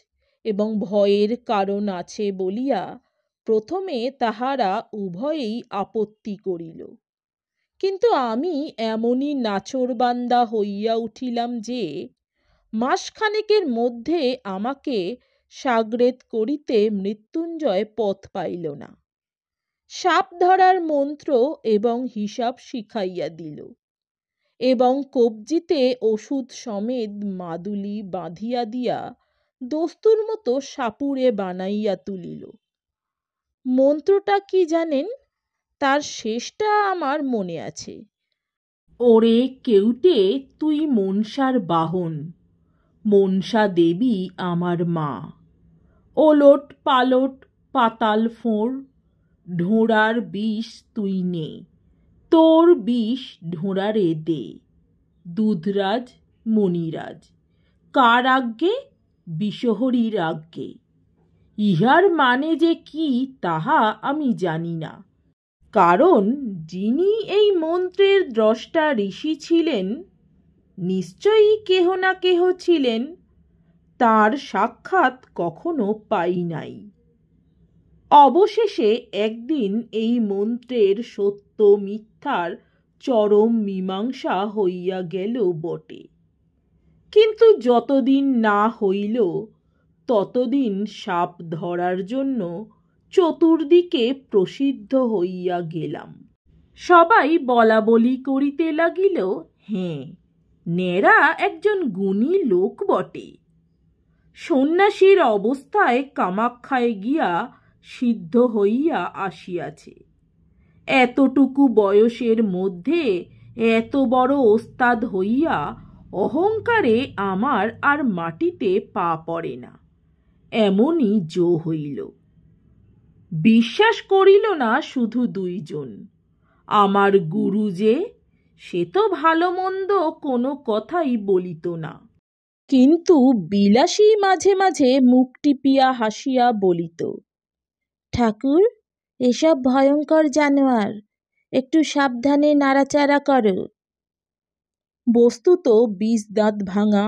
এবং ভয়ের কারণ আছে বলিয়া প্রথমে তাহারা উভয়েই আপত্তি করিল, কিন্তু আমি এমনই নাছোড়বান্দা হইয়া উঠিলাম যে মাসখানেকের মধ্যে আমাকে সাগরেদ করিতে মৃত্যুঞ্জয় পথ পাইল না। সাপ ধরার মন্ত্র এবং হিসাব শিখাইয়া দিল এবং কবজিতে ওষুধ সমেত মাদুলি বাঁধিয়া দিয়া দস্তুর মতো সাপুড়ে বানাইয়া তুলিল। মন্ত্রটা কি জানেন? তার শেষটা আমার মনে আছে। ওরে কেউটে তুই মনসার বাহন, মনসা দেবী আমার মা। ওলট পালট পাতাল ফোঁড়, ঢোঁড়ার বিষ তুই নে, তোর বিষ ঢোঁড়ারে দে। দুধরাজ মণিরাজ, কার আজ্ঞে? বিষহরীর আজ্ঞে। ইহার মানে যে কি তাহা আমি জানি না, কারণ যিনি এই মন্ত্রের দ্রষ্টা ঋষি ছিলেন নিশ্চয়ই কেহ না কেহ ছিলেন, তার সাক্ষাৎ কখনো পাই নাই। অবশেষে একদিন এই মন্ত্রের সত্য মিথ্যার চরম মীমাংসা হইয়া গেল বটে, কিন্তু যতদিন না হইল ততদিন সাপ ধরার জন্য চতুর্দিকে প্রসিদ্ধ হইয়া গেলাম। সবাই বলা বলি করিতে লাগিল, হ্যাঁ, ন্যাড়া একজন গুণী লোক বটে। সন্ন্যাসীর অবস্থায় কামাখ্যায় গিয়া সিদ্ধ হইয়া আসিয়াছে। এতটুকু বয়সের মধ্যে এত বড় ওস্তাদ হইয়া অহংকারে আমার আর মাটিতে পা পড়ে না, এমনই জো হইল। বিশ্বাস করিল না শুধু দুইজন, আমার গুরু যে, সে তো ভালো মন্দ কোনো কথাই বলিত না, কিন্তু বিলাসী মাঝে মাঝে মুখ টিপিয়া হাসিয়া বলিত, ঠাকুর, এসব ভয়ঙ্কর জানোয়ার, একটু সাবধানে নাড়াচাড়া করো। বস্তুত বিষ দাঁত ভাঙা,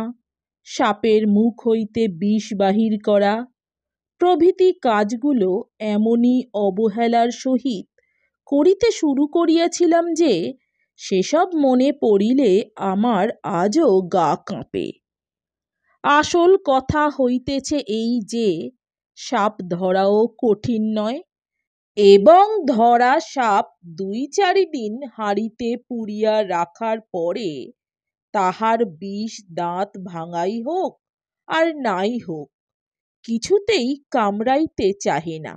সাপের মুখ হইতে বিষ বাহির করা প্রভৃতি কাজগুলো এমনই অবহেলার সহিত করিতে শুরু করিয়াছিলাম যে সেসব মনে পড়িলে আমার আজও গা কাঁপে। আসল কথা হইতেছে এই যে সাপ ধরাও কঠিন নয়, এবং ধরা সাপ 2-4 দিন হাঁড়িতে পুড়িয়া রাখার পরে তাহার বিষ দাঁত ভাঙাই হোক আর নাই হোক, কিছুতেই কামড়াইতে চাহে না।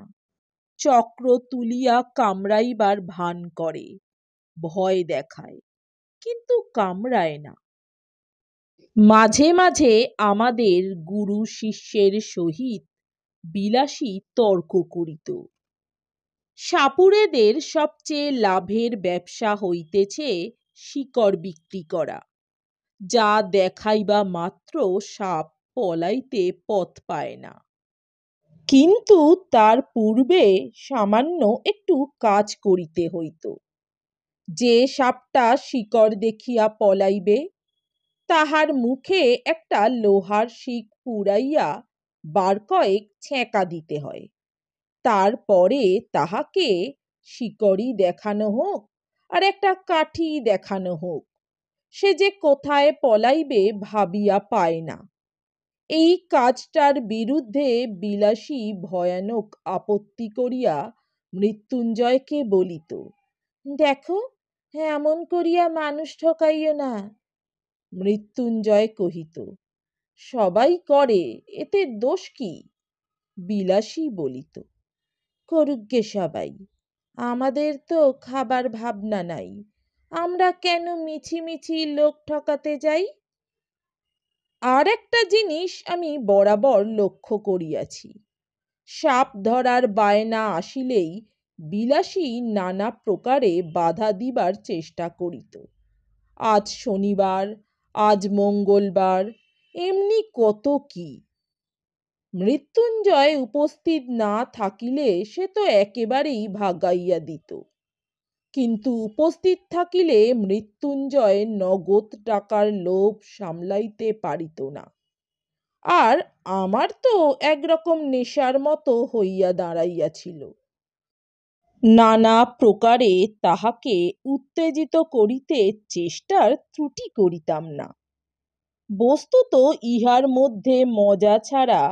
চক্র তুলিয়া কামড়াইবার ভান করে, ভয় দেখায়, কিন্তু কামড়ায় না। মাঝে মাঝে আমাদের গুরু শিষ্যের সহিত বিলাসী তর্ক করিত। সাপুড়েদের সবচেয়ে লাভের ব্যবসা হইতেছে শিকড় বিক্রি করা, যা দেখাইবা মাত্র সাপ পলাইতে পথ পায় না। কিন্তু তার পূর্বে সামান্য একটু কাজ করিতে হইত। যে সাপটা শিকড় দেখিয়া পলাইবে, তাহার মুখে একটা লোহার শিক পুরাইয়া বার কয়েক ছ্যাঁকা দিতে হয়। তারপরে তাহাকে শিকড়ি দেখানো হোক আর একটা কাঠি দেখানো হোক, সে যে কোথায় পলাইবে ভাবিয়া পায় না। এই কাজটার বিরুদ্ধে বিলাসী ভয়ানক আপত্তি করিয়া মৃত্যুঞ্জয়কে বলিত, দেখো, এমন করিয়া মানুষ ঠকাইও না। মৃত্যুঞ্জয় কহিত, সবাই করে, এতে দোষ কি? বিলাসী বলিত, করুক গে সবাই, আমাদের তো খাবার ভাবনা নাই, আমরা কেন মিছিমিছি লোক ঠকাতে যাই? আর একটা জিনিস আমি বরাবর লক্ষ্য করিয়াছি, সাপ ধরার বায়না আসিলেই বিলাসী নানা প্রকারে বাধা দিবার চেষ্টা করিত। আজ শনিবার, আজ মঙ্গলবার, এমনি কত কি। মৃত্যুঞ্জয় উপস্থিত না থাকিলে সে তো একেবারেই ভাগাইয়া দিত, কিন্তু উপস্থিত থাকিলে মৃত্যুঞ্জয় নগদ টাকার লোভ সামলাইতে পারিত না। আর আমার তো একরকম নেশার মতো হইয়া দাঁড়াইয়াছিল। নানা প্রকারে তাহাকে উত্তেজিত করিতে চেষ্টার ত্রুটি করিতাম না। বস্তুত ইহার মধ্যে মজা ছাড়া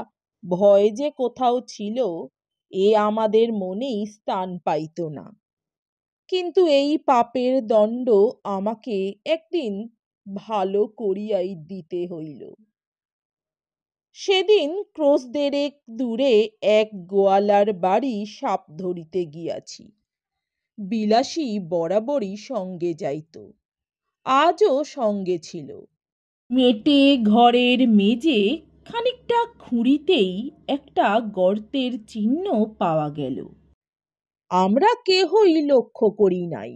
ভয় যে কোথাও ছিল, এ আমাদের মনেই স্থান পাইত না। কিন্তু এই পাপের দণ্ড আমাকে একদিন ভালো করিয়াই দিতে হইল। সেদিন ক্রোশ 1.5 দূরে এক গোয়ালার বাড়ি সাপ ধরিতে গিয়াছি। বিলাসী বরাবরই সঙ্গে যাইত, আজও সঙ্গে ছিল। মেটে ঘরের মেজে খানিকটা খুঁড়িতেই একটা গর্তের চিহ্ন পাওয়া গেল। আমরা কেহই লক্ষ্য করি নাই,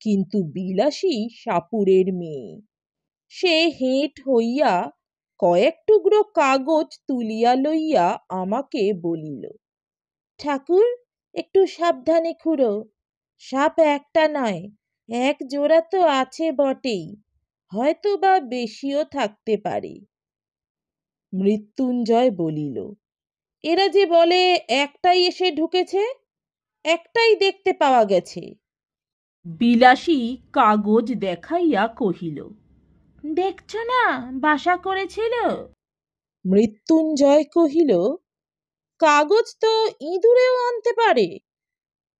কিন্তু বিলাসী সাপুড়ের মেয়ে। সে হেঁট হইয়া কয়েক টুকরো কাগজ তুলিয়া লইয়া আমাকে বলিল, ঠাকুর, একটু সাবধানে খুঁড়ো, সাপ একটা নয়, এক জোড়া তো আছে বটেই, হয়তো বা বেশিও থাকতে পারে। মৃত্যুঞ্জয় বলিল, এরা যে বলে একটাই এসে ঢুকেছে, একটাই দেখতে পাওয়া গেছে। বিলাসী কাগজ দেখাইয়া কহিল, দেখছ না বাসা করেছিল? মৃত্যুঞ্জয় কহিল, কাগজ তো ইঁদুরেও আনতে পারে।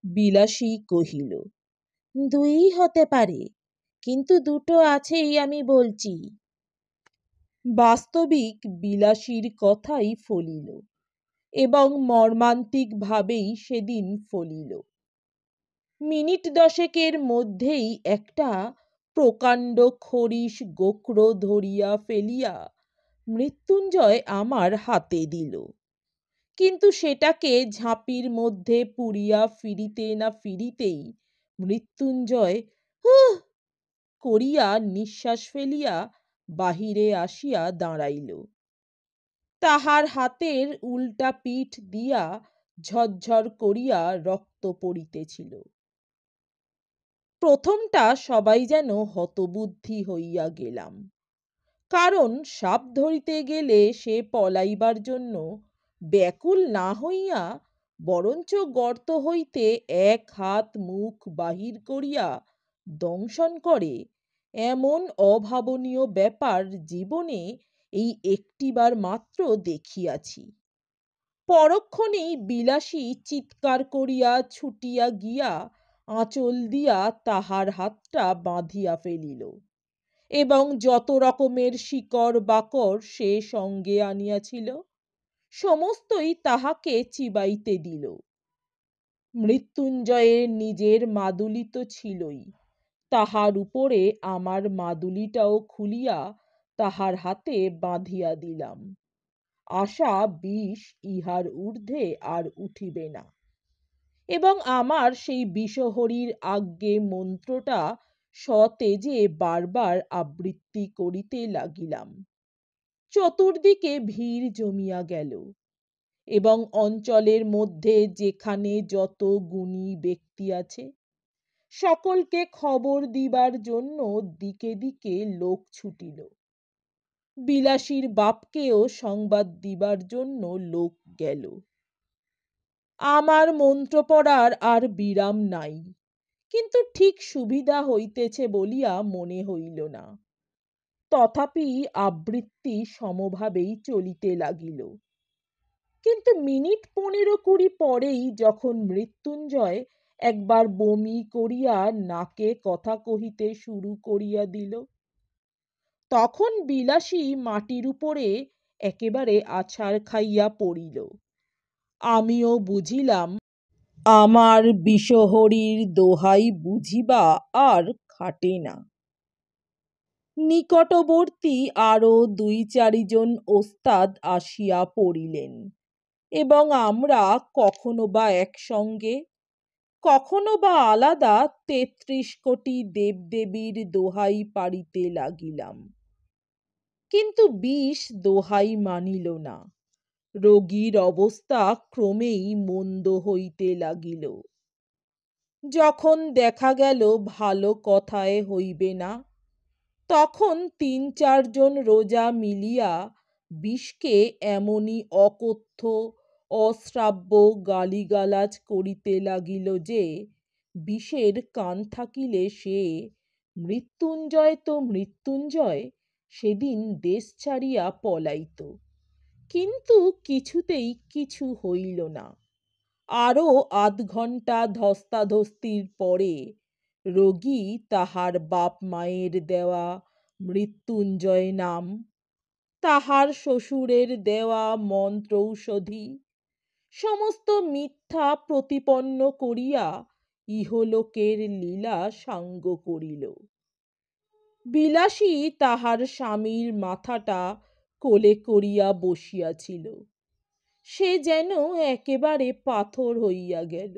বিলাসী কহিল, 2ই হতে পারে, কিন্তু দুটো আছেই আমি বলছি। বাস্তবিক বিলাসীর কথাই ফলিল, এবং মর্মান্তিক ভাবেই সেদিন ফলিল। মিনিট 10 মধ্যেই একটা প্রকাণ্ড খরিশ গোখরো ধরিয়া ফেলিয়া মৃত্যুঞ্জয় আমার হাতে দিল। কিন্তু সেটাকে ঝাঁপির মধ্যে পুরিয়া ফিরিতে না ফিরিতেই মৃত্যুঞ্জয় হুঁ করিয়া নিঃশ্বাস ফেলিয়া বাহিরে আসিয়া দাঁড়াইল। তাহার হাতের উল্টা পিঠ দিয়া ঝরঝর করিয়া রক্ত পড়িতেছিল। প্রথমটা সবাই যেন হতবুদ্ধি হইয়া গেলাম, কারণ সাপ ধরিতে গেলে সে পলাইবার জন্য ব্যাকুল না হইয়া বরঞ্চ গর্ত হইতে এক হাত মুখ বাহির করিয়া দংশন করে, এমন অভাবনীয় ব্যাপার জীবনে এই একটিবার মাত্র দেখিয়াছি। পরক্ষণেই বিলাসী চিৎকার করিয়া ছুটিয়া গিয়া আঁচল দিয়া তাহার হাতটা বাঁধিয়া ফেলিল এবং যত রকমের শিকড় বাকড় সে সঙ্গে আনিয়াছিল সমস্তই তাহাকে চিবাইতে দিল। মৃত্যুঞ্জয়ের নিজের মাদুলি তো ছিলই, তাহার উপরে আমার মাদুলিটাও খুলিয়া তাহার হাতে বাঁধিয়া দিলাম। আশা বিষ ইহার ঊর্ধ্বে আর উঠিবে না এবং আমার সেই বিষহরীর আজ্ঞে মন্ত্রটা সতেজে বারবার আবৃত্তি করিতে লাগিলাম। চতুর্দিকে ভিড় জমিয়া গেল এবং অঞ্চলের মধ্যে যেখানে যত গুণী ব্যক্তি আছে সকলকে খবর দিবার জন্য দিকে দিকে লোক ছুটিল। বিলাসীর বাপকেও সংবাদ দিবার জন্য লোক গেল। আমার মন্ত্র পড়ার আর বিরাম নাই, কিন্তু ঠিক সুবিধা হইতেছে বলিয়া মনে হইল না। তথাপি আবৃত্তি সমভাবেই চলিতে লাগিল। কিন্তু মিনিট 15-20 পরেই যখন মৃত্যুঞ্জয় একবার বমি করিয়া নাকে কথা কহিতে শুরু করিয়া দিল, তখন বিলাসী মাটির উপরে একেবারে আছাড় খাইয়া পড়িল। আমিও বুঝিলাম আমার বিষহরীর দোহাই বুঝিবা আর খাটে না। নিকটবর্তী আরো 2-4 জন ওস্তাদ আসিয়া পড়িলেন এবং আমরা কখনো বা একসঙ্গে কখনো বা আলাদা 33 কোটি দেবদেবীর দোহাই পাড়িতে লাগিলাম। কিন্তু বিষ দোহাই মানিল না। রোগীর অবস্থা ক্রমেই মন্দ হইতে লাগিল। যখন দেখা গেল ভালো কথায় হইবে না, তখন 3-4 জন রোজা মিলিয়া বিষকে এমনই অকথ্য অশ্রাব্য গালিগালাজ করিতে লাগিল যে বিষের কান থাকিলে সে মৃত্যুঞ্জয় তো মৃত্যুঞ্জয় সেদিন দেশ ছাড়িয়া পলাইত। কিন্তু কিছুতেই কিছু হইল না। আরো আধ ঘণ্টা ধস্তাধস্তির পরে রোগী তাহার বাপ মায়ের দেওয়া মৃত্যুঞ্জয় নাম, তাহার শ্বশুরের দেওয়া মন্ত্রৌষধি সমস্ত মিথ্যা প্রতিপন্ন করিয়া ইহলোকের লীলা সাঙ্গ করিল। বিলাসী তাহার স্বামীর মাথাটা কোলে করিয়া বসিয়াছিল, সে যেন একেবারে পাথর হইয়া গেল।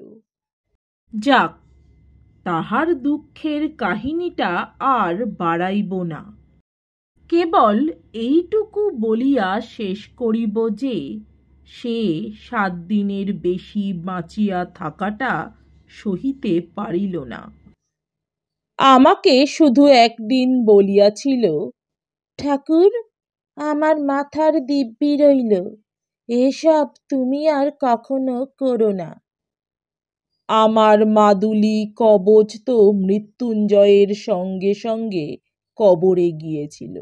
যাক, তাহার দুঃখের কাহিনীটা আর বাড়াইব না, কেবল এইটুকু বলিয়া শেষ করিব যে সে 7 দিনের বেশি বাঁচিয়া থাকাটা সহিতে পারিল না। আমাকে শুধু একদিন বলিয়াছিল, ঠাকুর, আমার মাথার দিব্যি রইল, এসব তুমি আর কখনো করো না। আমার মাদুলি কবচ তো মৃত্যুঞ্জয়ের সঙ্গে সঙ্গে কবরে গিয়েছিল,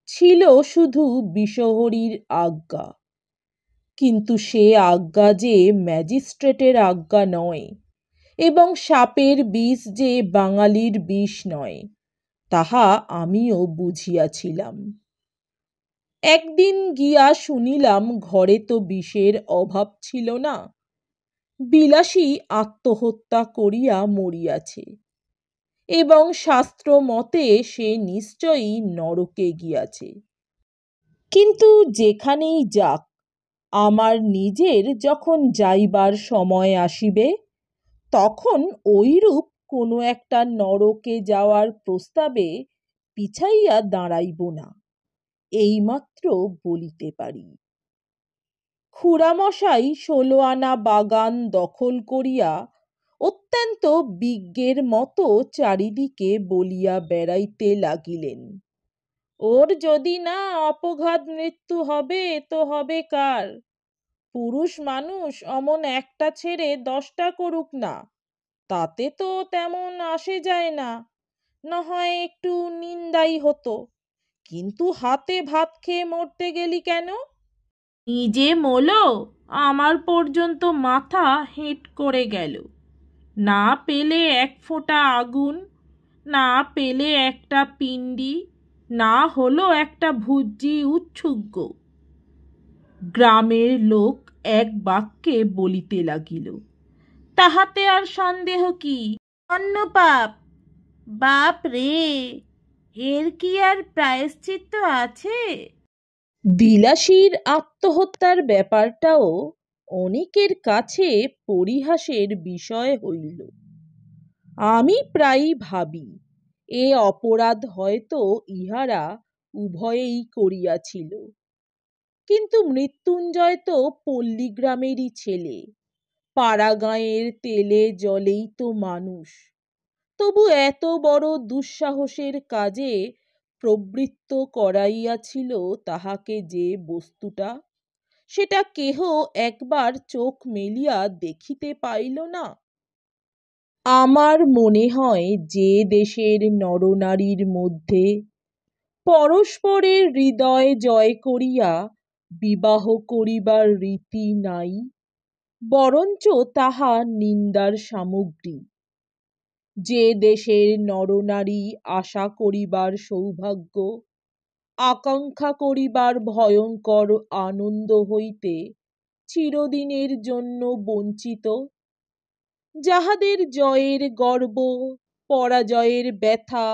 ছিল শুধু বিষহরীর আজ্ঞা। কিন্তু সে আজ্ঞা যে ম্যাজিস্ট্রেটের আজ্ঞা নয় এবং সাপের বিষ যে বাঙালির বিষ নয়, তাহা আমিও বুঝিয়াছিলাম। একদিন গিয়া শুনিলাম ঘরে তো বিষের অভাব ছিল না, বিলাসী আত্মহত্যা করিয়া মরিয়াছে এবং শাস্ত্র মতে সে নিশ্চয়ই নরকে গিয়াছে। কিন্তু যেখানেই যাক, আমার নিজের যখন যাইবার সময় আসিবে, তখন ঐরূপ কোনো একটা নরকে যাওয়ার প্রস্তাবে পিছাইয়া দাঁড়াইব না, এইমাত্র বলিতে পারি। খুড়ামশাই 16 আনা বাগান দখল করিয়া অত্যন্ত বিজ্ঞের মতো চারিদিকে বলিয়া বেড়াইতে লাগিলেন, ওর যদি না অপঘাত মৃত্যু হবে তো হবে কার? পুরুষ মানুষ অমন একটা ছেড়ে 10টা করুক না, তাতে তো তেমন আসে যায় না, না হয় একটু নিন্দাই হতো, কিন্তু হাতে ভাত খেয়ে মরতে গেলি কেন? নিজে মোলো, আমার পর্যন্ত মাথা হেঁট করে গেল। না পেলে এক ফোঁটা আগুন, না পেলে একটা পিণ্ডি, না হলো একটা ভুজ্যি উৎসুগ্গ। গ্রামের লোক এক বাক্যে বলিতে লাগিল, তাহাতে আর সন্দেহ কি? অন্য পাপ, বাপ রে, এর কি আর প্রায়শ্চিত্ত আছে? বিলাসীর আত্মহত্যার ব্যাপারটাও অনেকের কাছে পরিহাসের বিষয় হইল। আমি প্রায়ই ভাবি, এ অপরাধ হয়তো ইহারা উভয়েই করিয়াছিল। কিন্তু মৃত্যুঞ্জয় তো পল্লীগ্রামেরই ছেলে, পাড়াগাঁয়ের তেলে জলেই তো মানুষ। তবু এত বড় দুঃসাহসের কাজে প্রবৃত্ত করাইয়াছিল তাহাকে যে বস্তুটা, সেটা কেহ একবার চোখ মেলিয়া দেখিতে পাইল না। আমার মনে হয় যে দেশের নরনারীর মধ্যে পরস্পরের হৃদয় জয় করিয়া বিবাহ করিবার রীতি নাই, বরঞ্চ তাহা নিন্দার সামগ্রী। যে দেশের নরনারী আশা করিবার সৌভাগ্য, আকাঙ্ক্ষা করিবার ভয়ঙ্কর আনন্দ হইতে চিরদিনের জন্য বঞ্চিত, যাহাদের জয়ের গর্ব, পরাজয়ের ব্যথা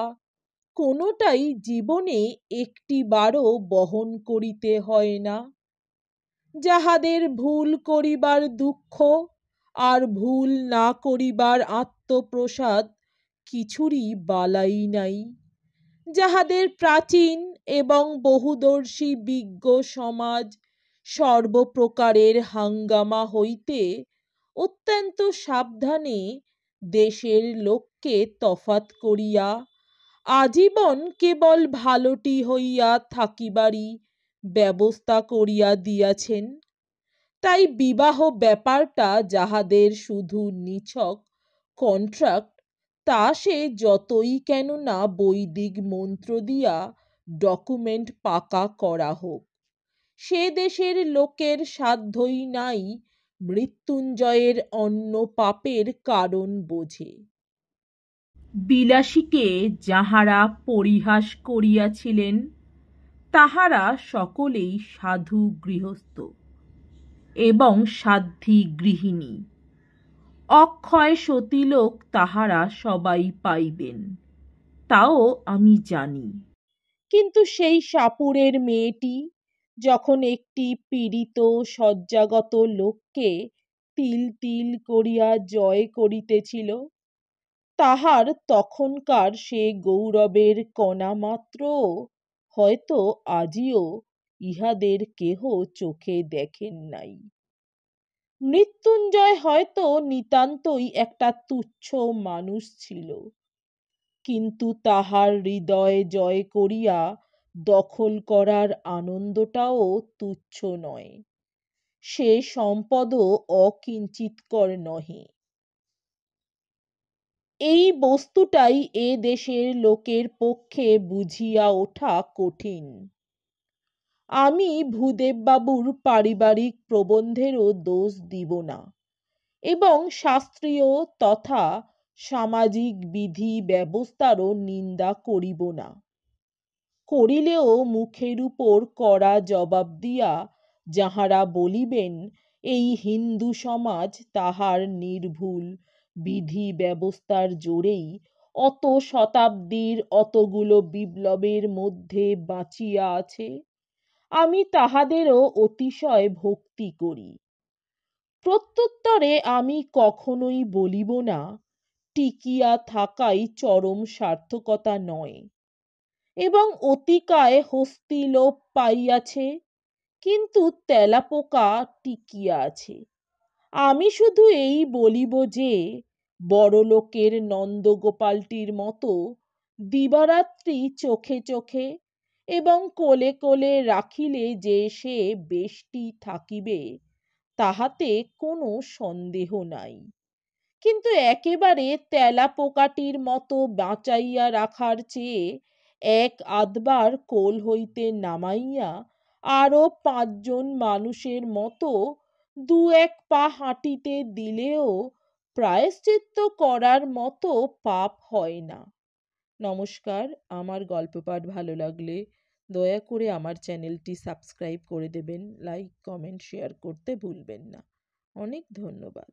কোনোটাই জীবনে একটিবারও বহন করিতে হয় না, যাহাদের ভুল করিবার দুঃখ আর ভুল না করিবার আত্মপ্রসাদ কিছুরই বালাই নাই, যাহাদের প্রাচীন এবং বহুদর্শী বিজ্ঞ সমাজ সর্বপ্রকারের হাঙ্গামা হইতে অত্যন্ত সাবধানে দেশের লোককে তফাত করিয়া আজীবন কেবল ভালোটি হইয়া থাকিবারই ব্যবস্থা করিয়া দিয়াছেন। তাই বিবাহ ব্যাপারটা যাহাদের শুধু নিছক কন্ট্রাক্ট, তা সে যতই কেন না বৈদিক মন্ত্র দিয়া ডকুমেন্ট পাকা করা হোক, সে দেশের লোকের সাধ্যই নাই মৃত্যুঞ্জয়ের অন্য পাপের কারণ বোঝে। বিলাসীকে যাহারা পরিহাস করিয়াছিলেন তাহারা সকলেই সাধু গৃহস্থ এবং সাধ্বী গৃহিণী। অক্ষয় সতীলোক তাহারা সবাই পাইবেন, তাও আমি জানি। কিন্তু সেই সাপুড়ের মেয়েটি যখন একটি পীড়িত শয্যাগত লোককে তিল তিল করিয়া জয় করিতেছিল, তাহার তখনকার সে গৌরবের কণা মাত্র হয়তো আজিও ইহাদের কেহ চোখে দেখেন নাই। মৃত্যুঞ্জয় হয়তো নিতান্তই একটা তুচ্ছ মানুষ ছিল, কিন্তু তাহার হৃদয় জয় করিয়া দখল করার আনন্দটাও তুচ্ছ নয়, সে সম্পদও অকিঞ্চিৎকর নহে। এই বস্তুটাই এ দেশের লোকের পক্ষে বুঝিয়া ওঠা কঠিন। আমি ভূদেববাবুর পারিবারিক প্রবন্ধেরও দোষ দিব না এবং শাস্ত্রীয় তথা সামাজিক বিধি ব্যবস্থারও নিন্দা করিব না। করিলেও মুখের উপর কড়া জবাব দিয়া যাহারা বলিবেন এই হিন্দু সমাজ তাহার নির্ভুল বিধি ব্যবস্থার জোরেই অত শতাব্দীর অতগুলো বিপ্লবের মধ্যে বাঁচিয়া আছে, আমি তাহাদেরও অতিশয় ভক্তি করি। প্রত্যুত্তরে আমি কখনোই বলিব না টিকিয়া থাকাই চরম সার্থকতা নয় এবং অতিকায় হস্তি লোপ পাইয়াছে, কিন্তু তেলাপোকা টিকিয়া আছে। আমি শুধু এই বলিব যে বড়লোকের নন্দগোপালটির মতো দিবারাত্রি চোখে চোখে এবং কোলে কোলে রাখিলে যে সে বেশটি থাকিবে, তাহাতে কোনো সন্দেহ নাই। কিন্তু একেবারে তেলাপোকাটির মতো বাঁচাইয়া রাখার চেয়ে এক আধবার কোল হইতে নামাইয়া আরও 5 জন মানুষের মতো দু এক পা হাঁটিতে দিলেও প্রায়শ্চিত্ত করার মতো পাপ হয় না। নমস্কার, আমার গল্প পাঠ ভালো লাগলে দয়া করে আমার চ্যানেলটি সাবস্ক্রাইব করে দেবেন, লাইক, কমেন্ট, শেয়ার করতে ভুলবেন না। অনেক ধন্যবাদ।